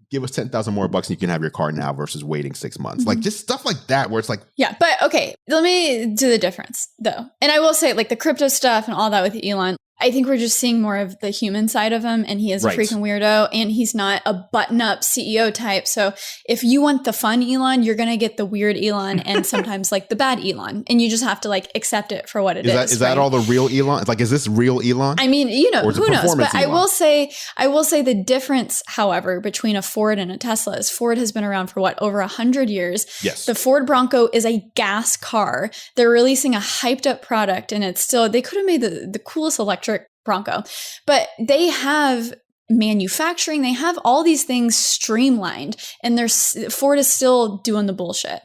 give us 10,000 more bucks and you can have your car now versus waiting 6 months. Like just stuff like that where it's like. Yeah, but okay, let me do the difference though. And I will say like the crypto stuff and all that with Elon, I think we're just seeing more of the human side of him, and he is a freaking weirdo, and he's not a button-up CEO type. So if you want the fun Elon, you're going to get the weird Elon and sometimes like the bad Elon, and you just have to like accept it for what it is. Is that all the real Elon? Like, is this real Elon? I mean, who knows? But Elon? I will say the difference, however, between a Ford and a Tesla is Ford has been around for over 100 years. Yes. The Ford Bronco is a gas car. They're releasing a hyped up product, and it's still, they could have made the coolest electric Bronco, but they have manufacturing, they have all these things streamlined, and Ford is still doing the bullshit.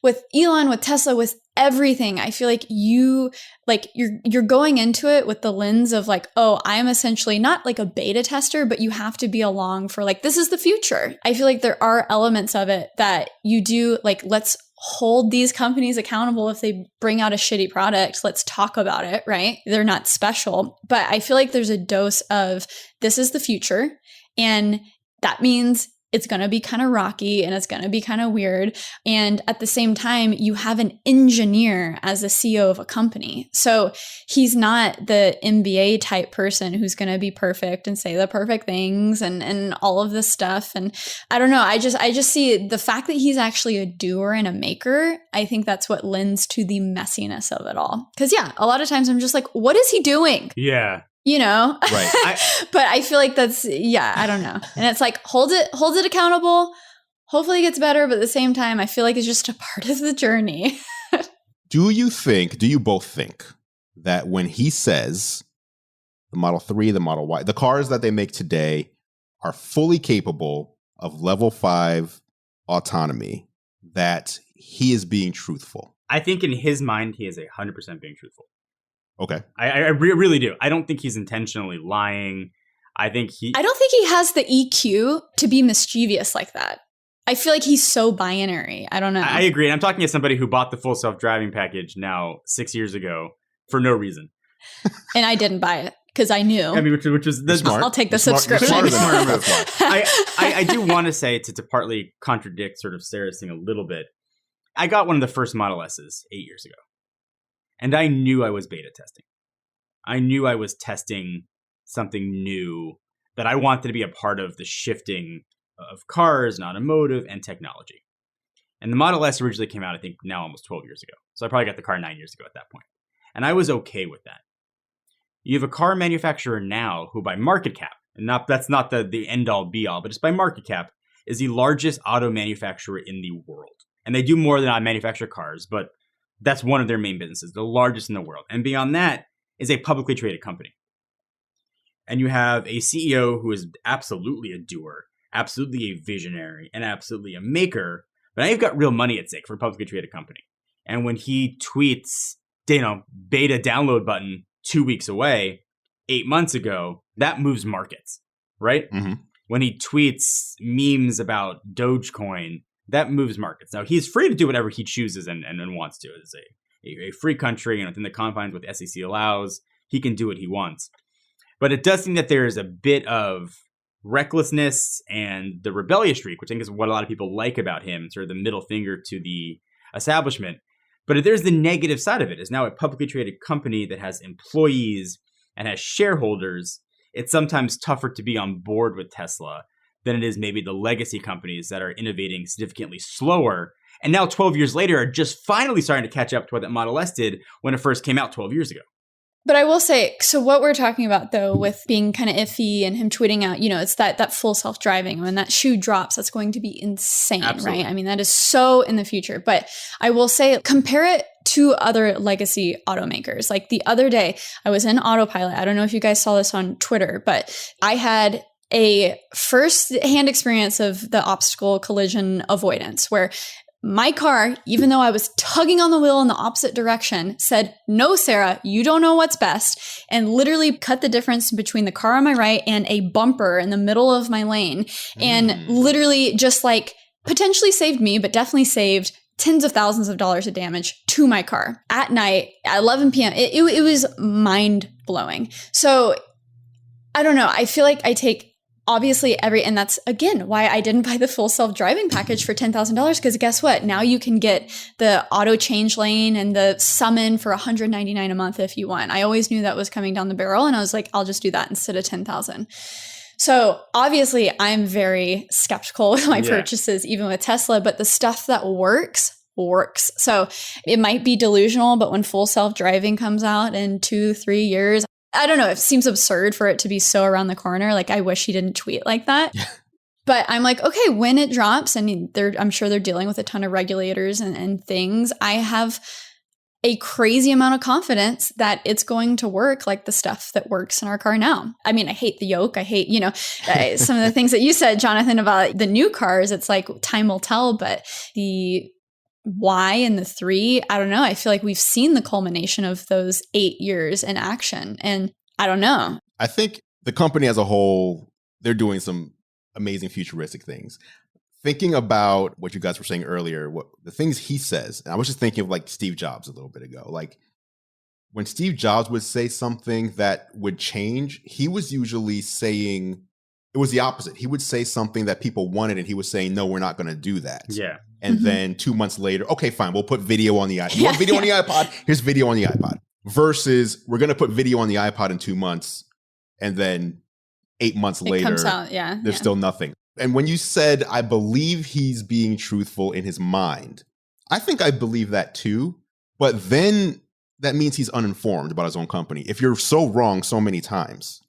With Elon, with Tesla, with everything, I feel like you're going into it with the lens of like, oh, I'm essentially not like a beta tester, but you have to be along for like, this is the future. I feel like there are elements of it that you do like, let's hold these companies accountable. If they bring out a shitty product, let's talk about it, right? They're not special. But I feel like there's a dose of this is the future. And that means it's going to be kind of rocky and it's going to be kind of weird. And at the same time, you have an engineer as the CEO of a company. So he's not the MBA type person who's going to be perfect and say the perfect things and all of this stuff. And I don't know. I just see the fact that he's actually a doer and a maker. I think that's what lends to the messiness of it all. Because yeah, a lot of times I'm just like, what is he doing? Yeah. Right. But I feel like I don't know. And it's like, holds it accountable. Hopefully it gets better. But at the same time, I feel like it's just a part of the journey. Do you both think that when he says the Model 3, the Model Y, the cars that they make today are fully capable of level 5 autonomy, that he is being truthful? I think in his mind, he is 100% being truthful. Okay. I really do. I don't think he's intentionally lying. I don't think he has the EQ to be mischievous like that. I feel like he's so binary. I don't know. I agree. And I'm talking to somebody who bought the full self-driving package now 6 years ago for no reason. And I didn't buy it because I knew. I mean, which was the smart. I'll take the subscription. I do want to say to partly contradict sort of Sarah's thing a little bit. I got one of the first Model S's 8 years ago. And I knew I was beta testing. I knew I was testing something new that I wanted to be a part of the shifting of cars and automotive and technology. And the Model S originally came out, I think, now almost 12 years ago. So I probably got the car 9 years ago at that point. And I was okay with that. You have a car manufacturer now who by market cap, and that's not the end-all be-all, but just by market cap, is the largest auto manufacturer in the world. And they do more than I manufacture cars, but that's one of their main businesses, the largest in the world. And beyond that is a publicly traded company. And you have a CEO who is absolutely a doer, absolutely a visionary, and absolutely a maker. But now you've got real money at stake for a publicly traded company. And when he tweets, beta download button 2 weeks away, 8 months ago, that moves markets, right? Mm-hmm. When he tweets memes about Dogecoin, that moves markets. Now, he's free to do whatever he chooses and wants to. It's a free country, and within the confines what the SEC allows, he can do what he wants. But it does seem that there is a bit of recklessness and the rebellious streak, which I think is what a lot of people like about him, sort of the middle finger to the establishment. But there's the negative side of it. It's now a publicly traded company that has employees and has shareholders. It's sometimes tougher to be on board with Tesla than it is maybe the legacy companies that are innovating significantly slower. And now 12 years later are just finally starting to catch up to what that Model S did when it first came out 12 years ago. But I will say, so what we're talking about though, with being kind of iffy and him tweeting out, it's that full self-driving. When that shoe drops, that's going to be insane, Absolutely. Right? I mean, that is so in the future. But I will say, compare it to other legacy automakers. Like the other day, I was in Autopilot. I don't know if you guys saw this on Twitter, but I had a first-hand experience of the obstacle collision avoidance where my car, even though I was tugging on the wheel in the opposite direction, said, "No, Sarah, you don't know what's best," and literally cut the difference between the car on my right and a bumper in the middle of my lane. And literally just like potentially saved me, but definitely saved tens of thousands of dollars of damage to my car at night at 11 p.m. It was mind blowing. So I don't know. I feel like I take obviously and that's again why I didn't buy the full self-driving package for $10,000, because guess what? Now you can get the auto change lane and the summon for $199 a month if you want. I always knew that was coming down the barrel, and I was like, I'll just do that instead of $10,000. So obviously I'm very skeptical with my purchases, even with Tesla, but the stuff that works. So it might be delusional, but when full self-driving comes out in 2-3 years, I don't know, it seems absurd for it to be so around the corner. Like, I wish he didn't tweet like that. Yeah. But I'm like, okay, when it drops, and I'm sure they're dealing with a ton of regulators and things, I have a crazy amount of confidence that it's going to work like the stuff that works in our car now. I mean, I hate the yoke. I hate, some of the things that you said, Jonathan, about the new cars. It's like time will tell, but the Y and the 3, I don't know. I feel like we've seen the culmination of those 8 years in action. And I don't know. I think the company as a whole, they're doing some amazing futuristic things. Thinking about what you guys were saying earlier, what the things he says, and I was just thinking of like Steve Jobs a little bit ago. Like when Steve Jobs would say something that would change, he was usually saying, it was the opposite. He would say something that people wanted, and he was saying, no, we're not going to do that. Yeah. And then 2 months later, okay, fine, we'll put video on the iPod. You want video on the iPod? Here's video on the iPod. Versus we're going to put video on the iPod in 2 months, and then 8 months later, comes out, there's still nothing. And when you said, I believe he's being truthful in his mind, I think I believe that too. But then that means he's uninformed about his own company. If you're so wrong so many times.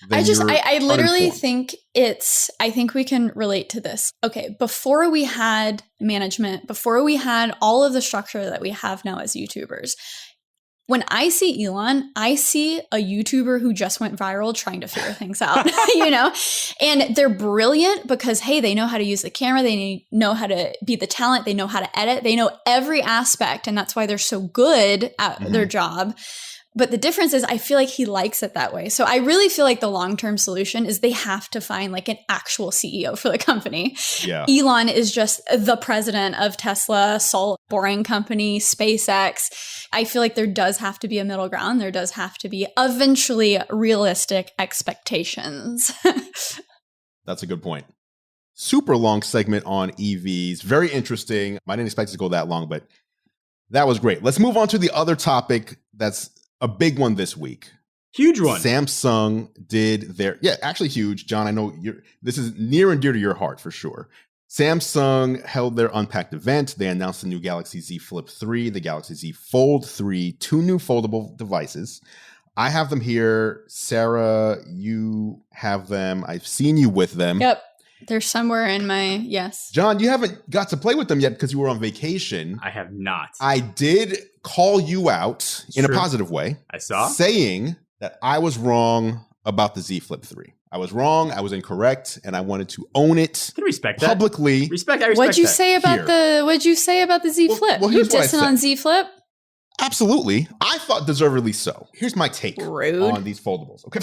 I literally think I think we can relate to this. Okay, before we had management, before we had all of the structure that we have now as YouTubers, when I see Elon, I see a YouTuber who just went viral trying to figure things out, and they're brilliant because, hey, they know how to use the camera. They know how to be the talent. They know how to edit. They know every aspect. And that's why they're so good at their job. But the difference is I feel like he likes it that way. So I really feel like the long-term solution is they have to find like an actual CEO for the company. Yeah. Elon is just the president of Tesla, salt, boring company, SpaceX. I feel like there does have to be a middle ground. There does have to be eventually realistic expectations. That's a good point. Super long segment on EVs. Very interesting. I didn't expect it to go that long, but that was great. Let's move on to the other topic that's a big one this week. Huge one. Samsung did actually huge. John, I know this is near and dear to your heart for sure. Samsung held their Unpacked event. They announced the new Galaxy Z Flip 3, the Galaxy Z Fold 3, 2 new foldable devices. I have them here. Sarah, you have them. I've seen you with them. Yep. They're somewhere in my, yes. John, you haven't got to play with them yet because you were on vacation. I have not. I did call you out in a positive way. I saw. Saying that I was wrong about the Z Flip 3. I was wrong. I was incorrect, and I wanted to own it. I can respect publicly. That. Respect. I respect What'd you say about the Z Flip? Well, you dissing on Z Flip? Absolutely. I thought deservedly so. Here's my take on these foldables. Okay.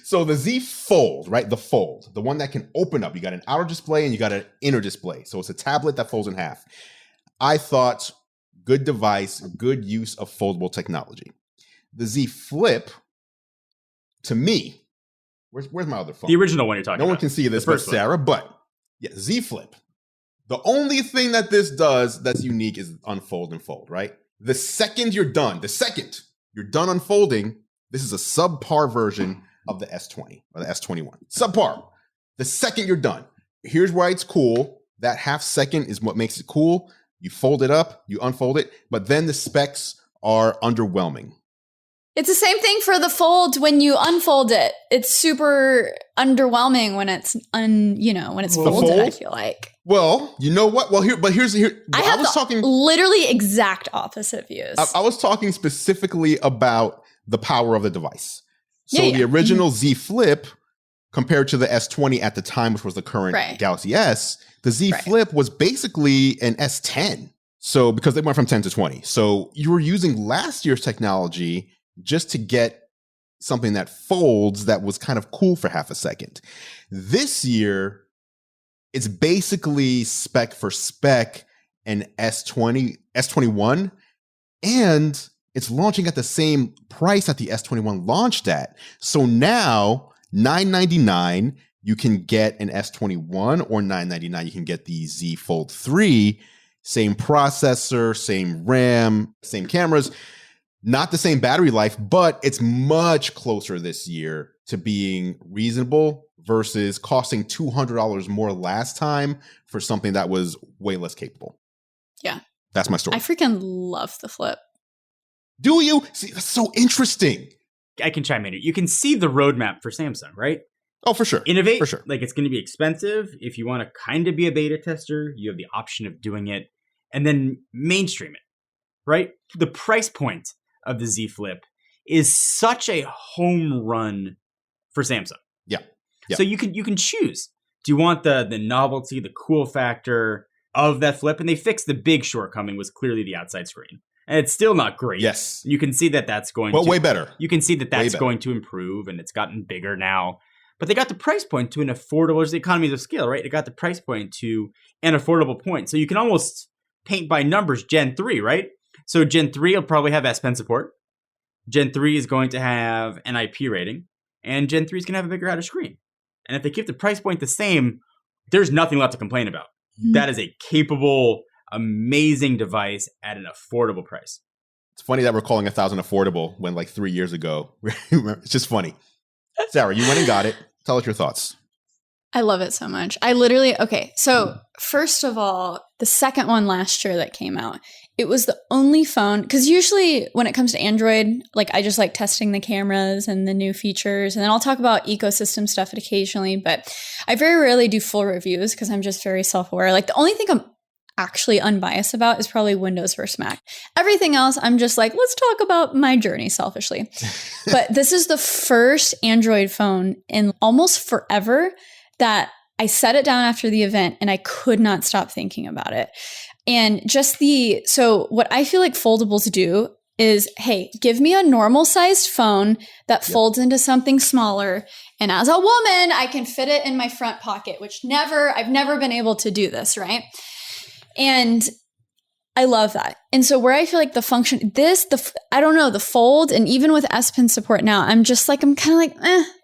So the Z Fold, right? The Fold, the one that can open up. You got an outer display and you got an inner display. So it's a tablet that folds in half. I thought good device, good use of foldable technology. The Z Flip, to me, where's my other phone? The original one you're talking about. No one can see this but Sarah, but yeah, Z Flip. The only thing that this does that's unique is unfold and fold, right? The second you're done unfolding, this is a subpar version of the S20 or the S21. Subpar. The second you're done. Here's why it's cool. That half second is what makes it cool. You fold it up, you unfold it, but then the specs are underwhelming. It's the same thing for the Fold when you unfold it. It's super underwhelming when it's folded, I feel like. Well, you know what? Well, here's I was talking literally exact opposite views. I was talking specifically about the power of the device. So the original Z Flip compared to the S20 at the time, which was the current Galaxy S, the Z Flip was basically an S10. So because they went from 10 to 20. So you were using last year's technology just to get something that folds that was kind of cool for half a second. This year, it's basically spec for spec an S20, S21, and it's launching at the same price that the S21 launched at. So now $999, you can get an S21, or $999, you can get the Z Fold 3. Same processor, same RAM, same cameras. Not the same battery life, but it's much closer this year to being reasonable versus costing $200 more last time for something that was way less capable. Yeah. That's my story. I freaking love the Flip. Do you? See, that's so interesting. I can chime in here. You can see the roadmap for Samsung, right? Oh, for sure. Innovate. For sure. Like, it's going to be expensive. If you want to kind of be a beta tester, you have the option of doing it and then mainstream it, right? The price point of the Z Flip is such a home run for Samsung. Yeah. So you can choose. Do you want the novelty, the cool factor of that Flip? And they fixed the big shortcoming was clearly the outside screen. And it's still not great. Yes. You can see that that's going but to... way better. You can see that that's going to improve, and it's gotten bigger now. But they got the price point to an affordable... There's the economies of scale, right? They got the price point to an affordable point. So you can almost paint by numbers Gen 3, right? So Gen 3 will probably have S Pen support. Gen 3 is going to have an IP rating. And Gen 3 is going to have a bigger outer screen. And if they keep the price point the same, there's nothing left to complain about. Mm-hmm. That is a capable, amazing device at an affordable price. It's funny that we're calling 1,000 affordable when like 3 years ago. It's just funny. Sarah, you went and got it. Tell us your thoughts. I love it so much. Okay, so first of all, the second one last year that came out, it was the only phone, because usually when it comes to Android, like I just like testing the cameras and the new features, and then I'll talk about ecosystem stuff occasionally, but I very rarely do full reviews because I'm just very self-aware. Like the only thing I'm actually unbiased about is probably Windows versus Mac. Everything else, I'm just like, let's talk about my journey selfishly. But this is the first Android phone in almost forever that I set it down after the event and I could not stop thinking about it. And so what I feel like foldables do is, hey, give me a normal sized phone that folds into something smaller. And as a woman, I can fit it in my front pocket, which I've never been able to do this, right? And I love that. And so where I feel like the function, I don't know, the fold, and even with S Pen support now, I'm kind of like,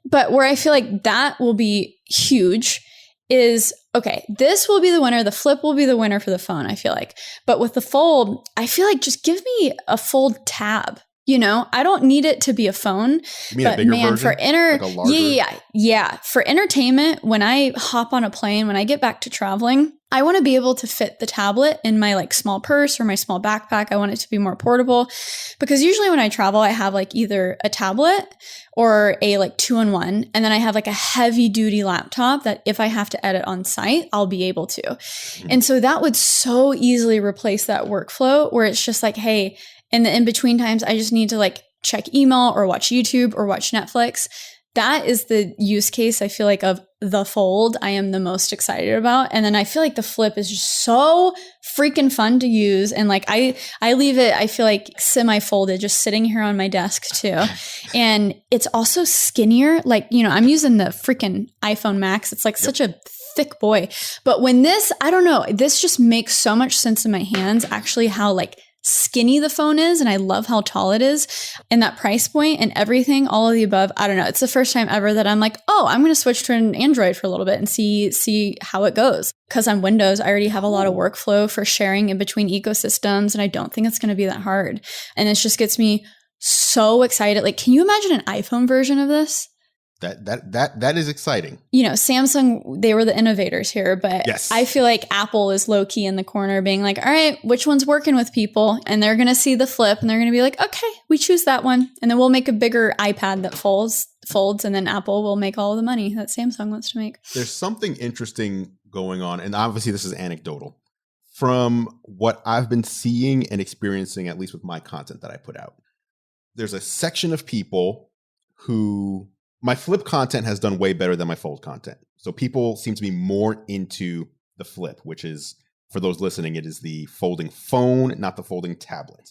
but where I feel like that will be huge is, okay, this will be the winner. The Flip will be the winner for the phone, I feel like. But with the fold, I feel like just give me a fold tab. You know, I don't need it to be a phone. You mean a bigger version? For like a larger? Yeah. For entertainment, when I hop on a plane, when I get back to traveling, I want to be able to fit the tablet in my like small purse or my small backpack. I want it to be more portable because usually when I travel, I have like either a tablet or a like 2-in-1. And then I have like a heavy duty laptop that if I have to edit on site, I'll be able to. Mm-hmm. And so that would so easily replace that workflow where it's just like, hey, in the in-between times, I just need to like check email or watch YouTube or watch Netflix. That is the use case I feel like of the fold I am the most excited about. And then I feel like the Flip is just so freaking fun to use. And like I leave it, I feel like semi-folded, just sitting here on my desk too. And it's also skinnier. Like, you know, I'm using the freaking iPhone Max. It's like such a thick boy. But when I don't know, this just makes so much sense in my hands, actually, how like skinny the phone is, and I love how tall it is, and that price point and everything, all of the above. I don't know. It's the first time ever that I'm like, oh, I'm going to switch to an Android for a little bit and see how it goes. Because on Windows, I already have a lot of workflow for sharing in between ecosystems, and I don't think it's going to be that hard. And it just gets me so excited. Like, can you imagine an iPhone version of this? That is exciting. You know, Samsung, they were the innovators here, but yes. I feel like Apple is low key in the corner being like, all right, which one's working with people? And they're going to see the Flip and they're going to be like, okay, we choose that one. And then we'll make a bigger iPad that folds, and then Apple will make all of the money that Samsung wants to make. There's something interesting going on. And obviously this is anecdotal from what I've been seeing and experiencing, at least with my content that I put out. There's a section of people who... My Flip content has done way better than my Fold content. So people seem to be more into the Flip, which is, for those listening, it is the folding phone, not the folding tablet.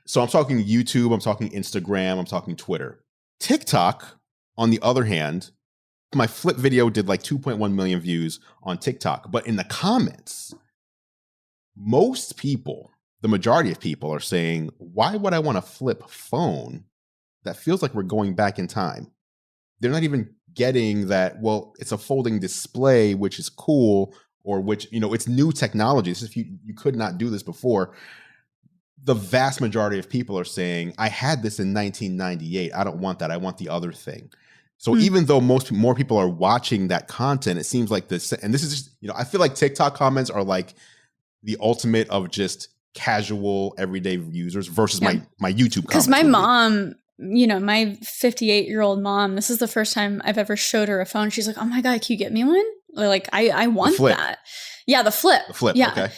So I'm talking YouTube, I'm talking Instagram, I'm talking Twitter. TikTok, on the other hand, my Flip video did like 2.1 million views on TikTok. But in the comments, most people, the majority of people are saying, why would I want a Flip phone that feels like we're going back in time? They're not even getting that, well, it's a folding display, which is cool, or which, it's new technology. If you could not do this before. The vast majority of people are saying, I had this in 1998. I don't want that. I want the other thing. So even though more people are watching that content, it seems like this, and this is just, I feel like TikTok comments are like the ultimate of just casual everyday users versus my YouTube comments. Because my mom, my 58-year-old mom, this is the first time I've ever showed her a phone. She's like, oh my God, can you get me one? Like, I want that. Yeah, the flip. The flip, yeah. Okay.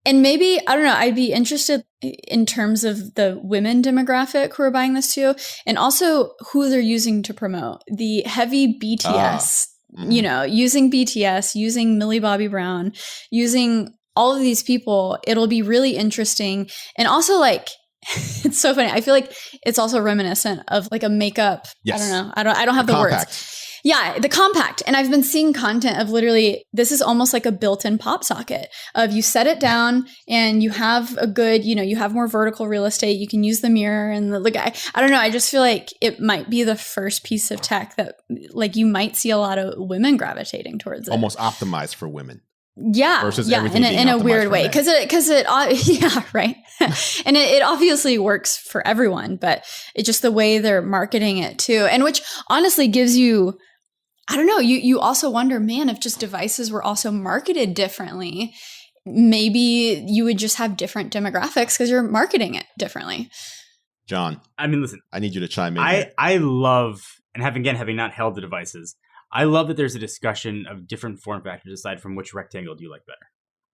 And maybe, I don't know, I'd be interested in terms of the women demographic who are buying this too, and also who they're using to promote. The heavy BTS, using BTS, using Millie Bobby Brown, using all of these people. It'll be really interesting. And also, like, it's so funny. I feel like it's also reminiscent of like a makeup. Yes. I don't know. I don't have the words. Yeah, the compact. And I've been seeing content of literally, this is almost like a built-in pop socket of you set it down and you have a good, you have more vertical real estate. You can use the mirror and the guy. I don't know. I just feel like it might be the first piece of tech that like you might see a lot of women gravitating towards it. Almost optimized for women. Yeah. Versus everything in a weird way. Because yeah, right. And it obviously works for everyone, but it's just the way they're marketing it too. And which honestly gives you, I don't know, you also wonder, man, if just devices were also marketed differently, maybe you would just have different demographics because you're marketing it differently. John. I mean, listen. I need you to chime in. I love, and having not held the devices, I love that there's a discussion of different form factors aside from which rectangle do you like better.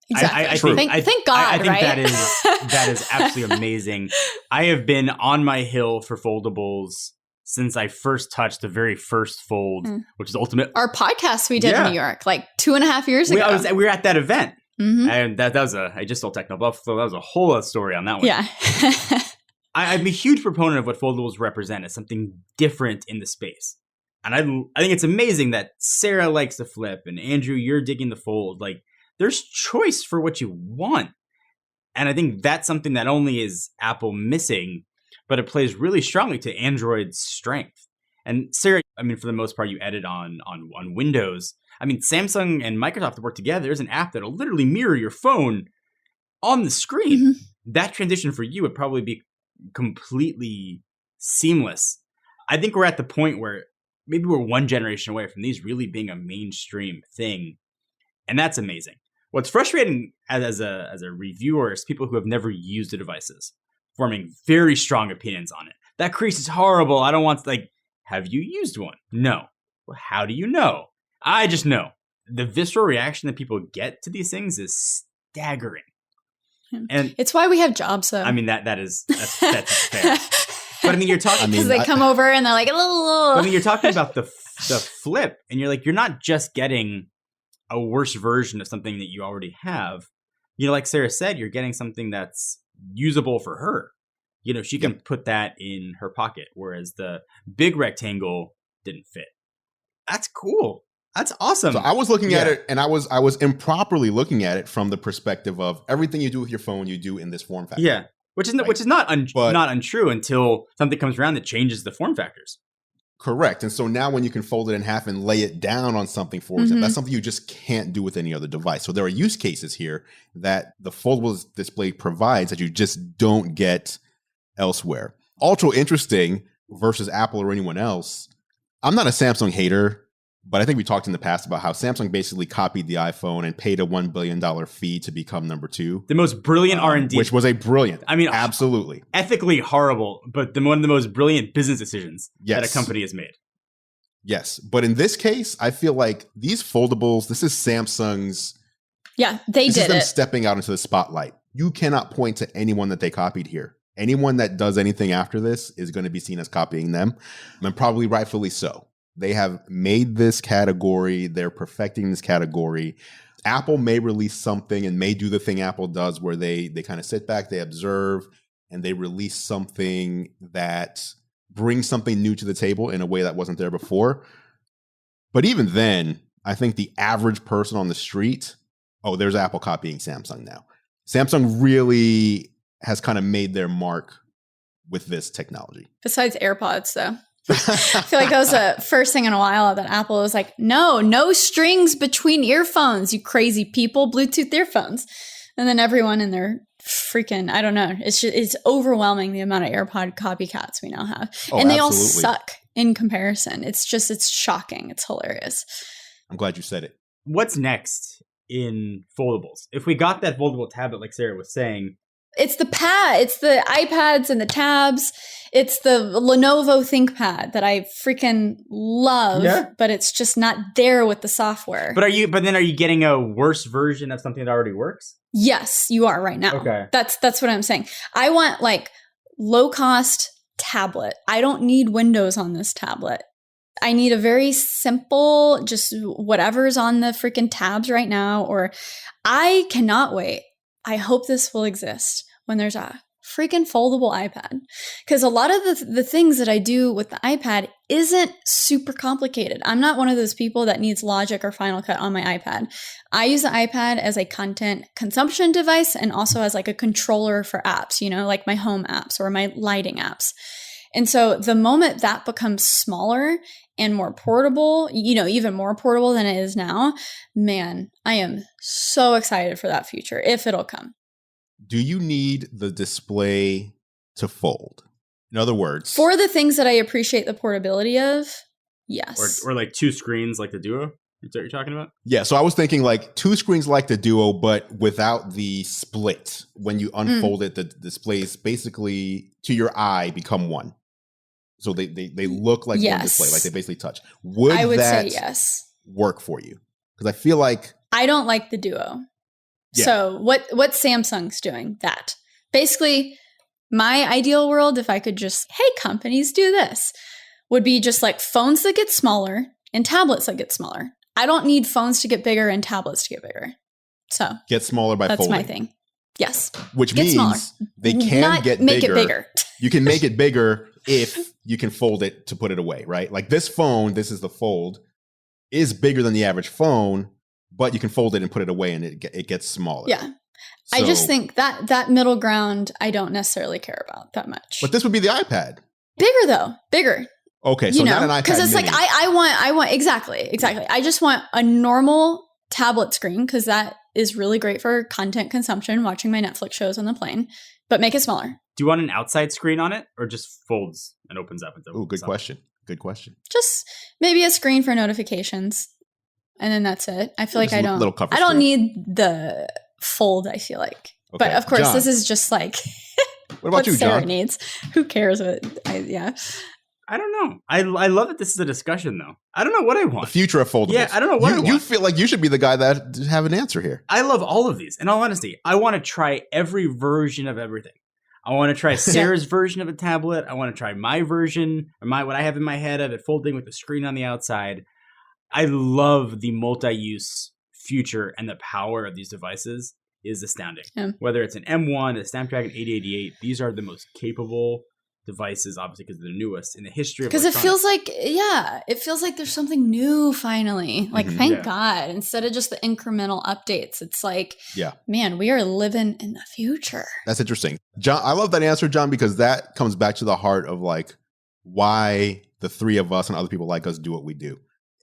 Exactly. Thank God, I think right? that is absolutely amazing. I have been on my hill for foldables since I first touched the very first fold, which is Ultimate. Our podcast we did in New York, like 2.5 years ago. We were at that event. And that was I just sold Techno Buffalo. That was a whole other story on that one. Yeah. I'm a huge proponent of what foldables represent as something different in the space. And I think it's amazing that Sara likes the flip and Andru, you're digging the fold. Like, there's choice for what you want. And I think that's something that only is Apple missing, but it plays really strongly to Android's strength. And Sara, I mean, for the most part, you edit on Windows. I mean, Samsung and Microsoft work together. There's an app that'll literally mirror your phone on the screen. That transition for you would probably be completely seamless. I think we're at the point where maybe we're one generation away from these really being a mainstream thing. And that's amazing. What's frustrating as a reviewer is people who have never used the devices forming very strong opinions on it. That crease is horrible. I don't want to, like, have you used one? No. Well, how do you know? I just know. The visceral reaction that people get to these things is staggering. And it's why we have jobs, though. I mean, that's fair. But I mean, you're talking because they come over and they're like, I mean, you're talking about the flip, and you're like, you're not just getting a worse version of something that you already have. You know, like Sara said, you're getting something that's usable for her. You know, she can put that in her pocket, whereas the big rectangle didn't fit. That's cool. That's awesome. So I was looking at it, and I was improperly looking at it from the perspective of everything you do with your phone, you do in this form factor. Yeah. Which is not untrue until something comes around that changes the form factors. Correct. And so now when you can fold it in half and lay it down on something, for example, that's something you just can't do with any other device. So there are use cases here that the foldable display provides that you just don't get elsewhere. Ultra interesting versus Apple or anyone else. I'm not a Samsung hater, but I think we talked in the past about how Samsung basically copied the iPhone and paid a $1 billion fee to become number 2. The most brilliant R&D. Which was a brilliant. I mean, absolutely. Ethically horrible, but one of the most brilliant business decisions that a company has made. Yes. But in this case, I feel like these foldables, this is Samsung's. Yeah, this is them stepping out into the spotlight. You cannot point to anyone that they copied here. Anyone that does anything after this is going to be seen as copying them, and probably rightfully so. They have made this category. They're perfecting this category. Apple may release something and may do the thing Apple does where they kind of sit back, they observe, and they release something that brings something new to the table in a way that wasn't there before. But even then, I think the average person on the street, there's Apple copying Samsung now. Samsung really has kind of made their mark with this technology. Besides AirPods, though. I feel like that was the first thing in a while that Apple was like, no strings between earphones, you crazy people, Bluetooth earphones. And then everyone in their freaking, I don't know, it's overwhelming the amount of AirPod copycats we now have. And they all suck in comparison. It's shocking. It's hilarious. I'm glad you said it. What's next in foldables? If we got that foldable tablet, like Sarah was saying, it's the pad. It's the iPads and the tabs. It's the Lenovo ThinkPad that I freaking love, but it's just not there with the software. But then are you getting a worse version of something that already works? Yes, you are right now. Okay. That's what I'm saying. I want like low cost tablet. I don't need Windows on this tablet. I need a very simple, just whatever's on the freaking tabs right now, or I cannot wait. I hope this will exist when there's a freaking foldable iPad. Because a lot of the things that I do with the iPad isn't super complicated. I'm not one of those people that needs Logic or Final Cut on my iPad. I use the iPad as a content consumption device and also as like a controller for apps, like my home apps or my lighting apps. And so the moment that becomes smaller and more portable, even more portable than it is now, man, I am so excited for that future, if it'll come. Do you need the display to fold? In other words, for the things that I appreciate the portability of, yes. Or like two screens like the Duo? Is that what you're talking about? Yeah, so I was thinking like two screens like the Duo, but without the split. When you unfold it, the displays basically, to your eye, become one. So they look like one display, like they basically touch. I would say yes. Work for you? Because I feel like I don't like the Duo. Yeah. So what Samsung's doing that. Basically, my ideal world, if I could just, hey, companies do this, would be just like phones that get smaller and tablets that get smaller. I don't need phones to get bigger and tablets to get bigger. So get smaller by folding. That's my thing. Yes. Which means smaller. They can get bigger. Make it bigger. You can make it bigger if you can fold it to put it away, right? Like this phone, this is the fold, is bigger than the average phone, but you can fold it and put it away and it gets smaller. Yeah. So, I just think that middle ground, I don't necessarily care about that much. But this would be the iPad. Bigger though. Bigger. Okay. So not an iPad because it's mini. like, I want, exactly. I just want a normal tablet screen because that is really great for content consumption, watching my Netflix shows on the plane, but make it smaller. Do you want an outside screen on it or just folds and opens up? Oh, good question. Good question. Just maybe a screen for notifications. And then that's it. I feel like I don't need the fold, I feel like. Okay. But of course, John, this is just like what about you, Sarah John? Needs. Who cares what I don't know. I love that this is a discussion, though. I don't know what I want. The future of foldables. Yeah, I don't know what I want. You feel like you should be the guy that have an answer here. I love all of these. In all honesty, I want to try every version of everything. I want to try Sarah's version of a tablet. I want to try my version, or what I have in my head of it folding with the screen on the outside. I love the multi-use future, and the power of these devices is astounding. Yeah. Whether it's an M1, a Snapdragon 888, these are the most capable devices, obviously because they're the newest in the history of electronics. Because it feels like there's something new finally. Like, thank God, instead of just the incremental updates, it's like, man, we are living in the future. That's interesting. John, I love that answer, John, because that comes back to the heart of like why the three of us and other people like us do what we do.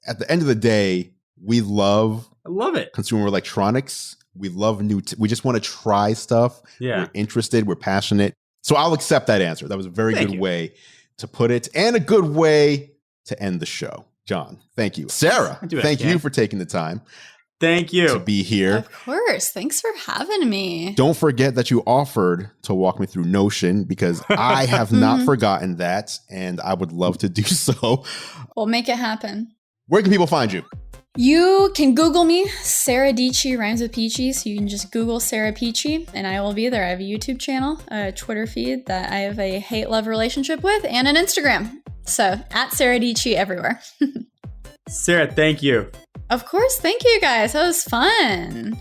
At the end of the day, I love it. Consumer electronics. We love we just want to try stuff. Yeah. We're interested. We're passionate. So I'll accept that answer. That was a very good way to put it and a good way to end the show. John, thank you. Sarah, thank you for taking the time. Thank you. To be here. Of course. Thanks for having me. Don't forget that you offered to walk me through Notion because I have not forgotten that and I would love to do so. We'll make it happen. Where can people find you? You can Google me. Sara Dietschy rhymes with peachy, so you can just Google Sara Peachy, and I will be there. I have a YouTube channel, a Twitter feed that I have a hate-love relationship with, and an Instagram. So, at Sara Dietschy everywhere. Sarah, thank you. Of course. Thank you, guys. That was fun.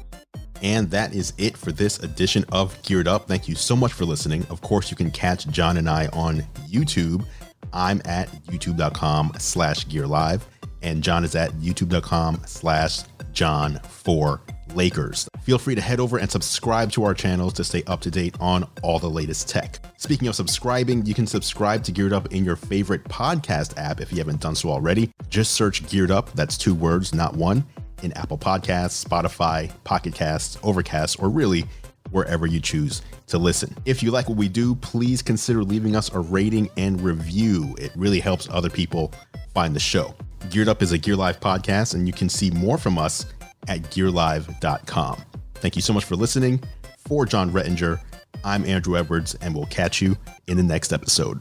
And that is it for this edition of Geared Up. Thank you so much for listening. Of course, you can catch John and I on YouTube. I'm at youtube.com/gearlive. And John is at youtube.com/John4Live. Lakers. Feel free to head over and subscribe to our channels to stay up to date on all the latest tech. Speaking of subscribing, you can subscribe to Geared Up in your favorite podcast app if you haven't done so already. Just search Geared Up, that's 2 words, not one, in Apple Podcasts, Spotify, Pocket Casts, Overcast, or really wherever you choose to listen. If you like what we do, please consider leaving us a rating and review. It really helps other people find the show. Geared Up is a Gear Live podcast, and you can see more from us at gearlive.com. Thank you so much for listening. For John Rettinger, I'm Andrew Edwards, and we'll catch you in the next episode.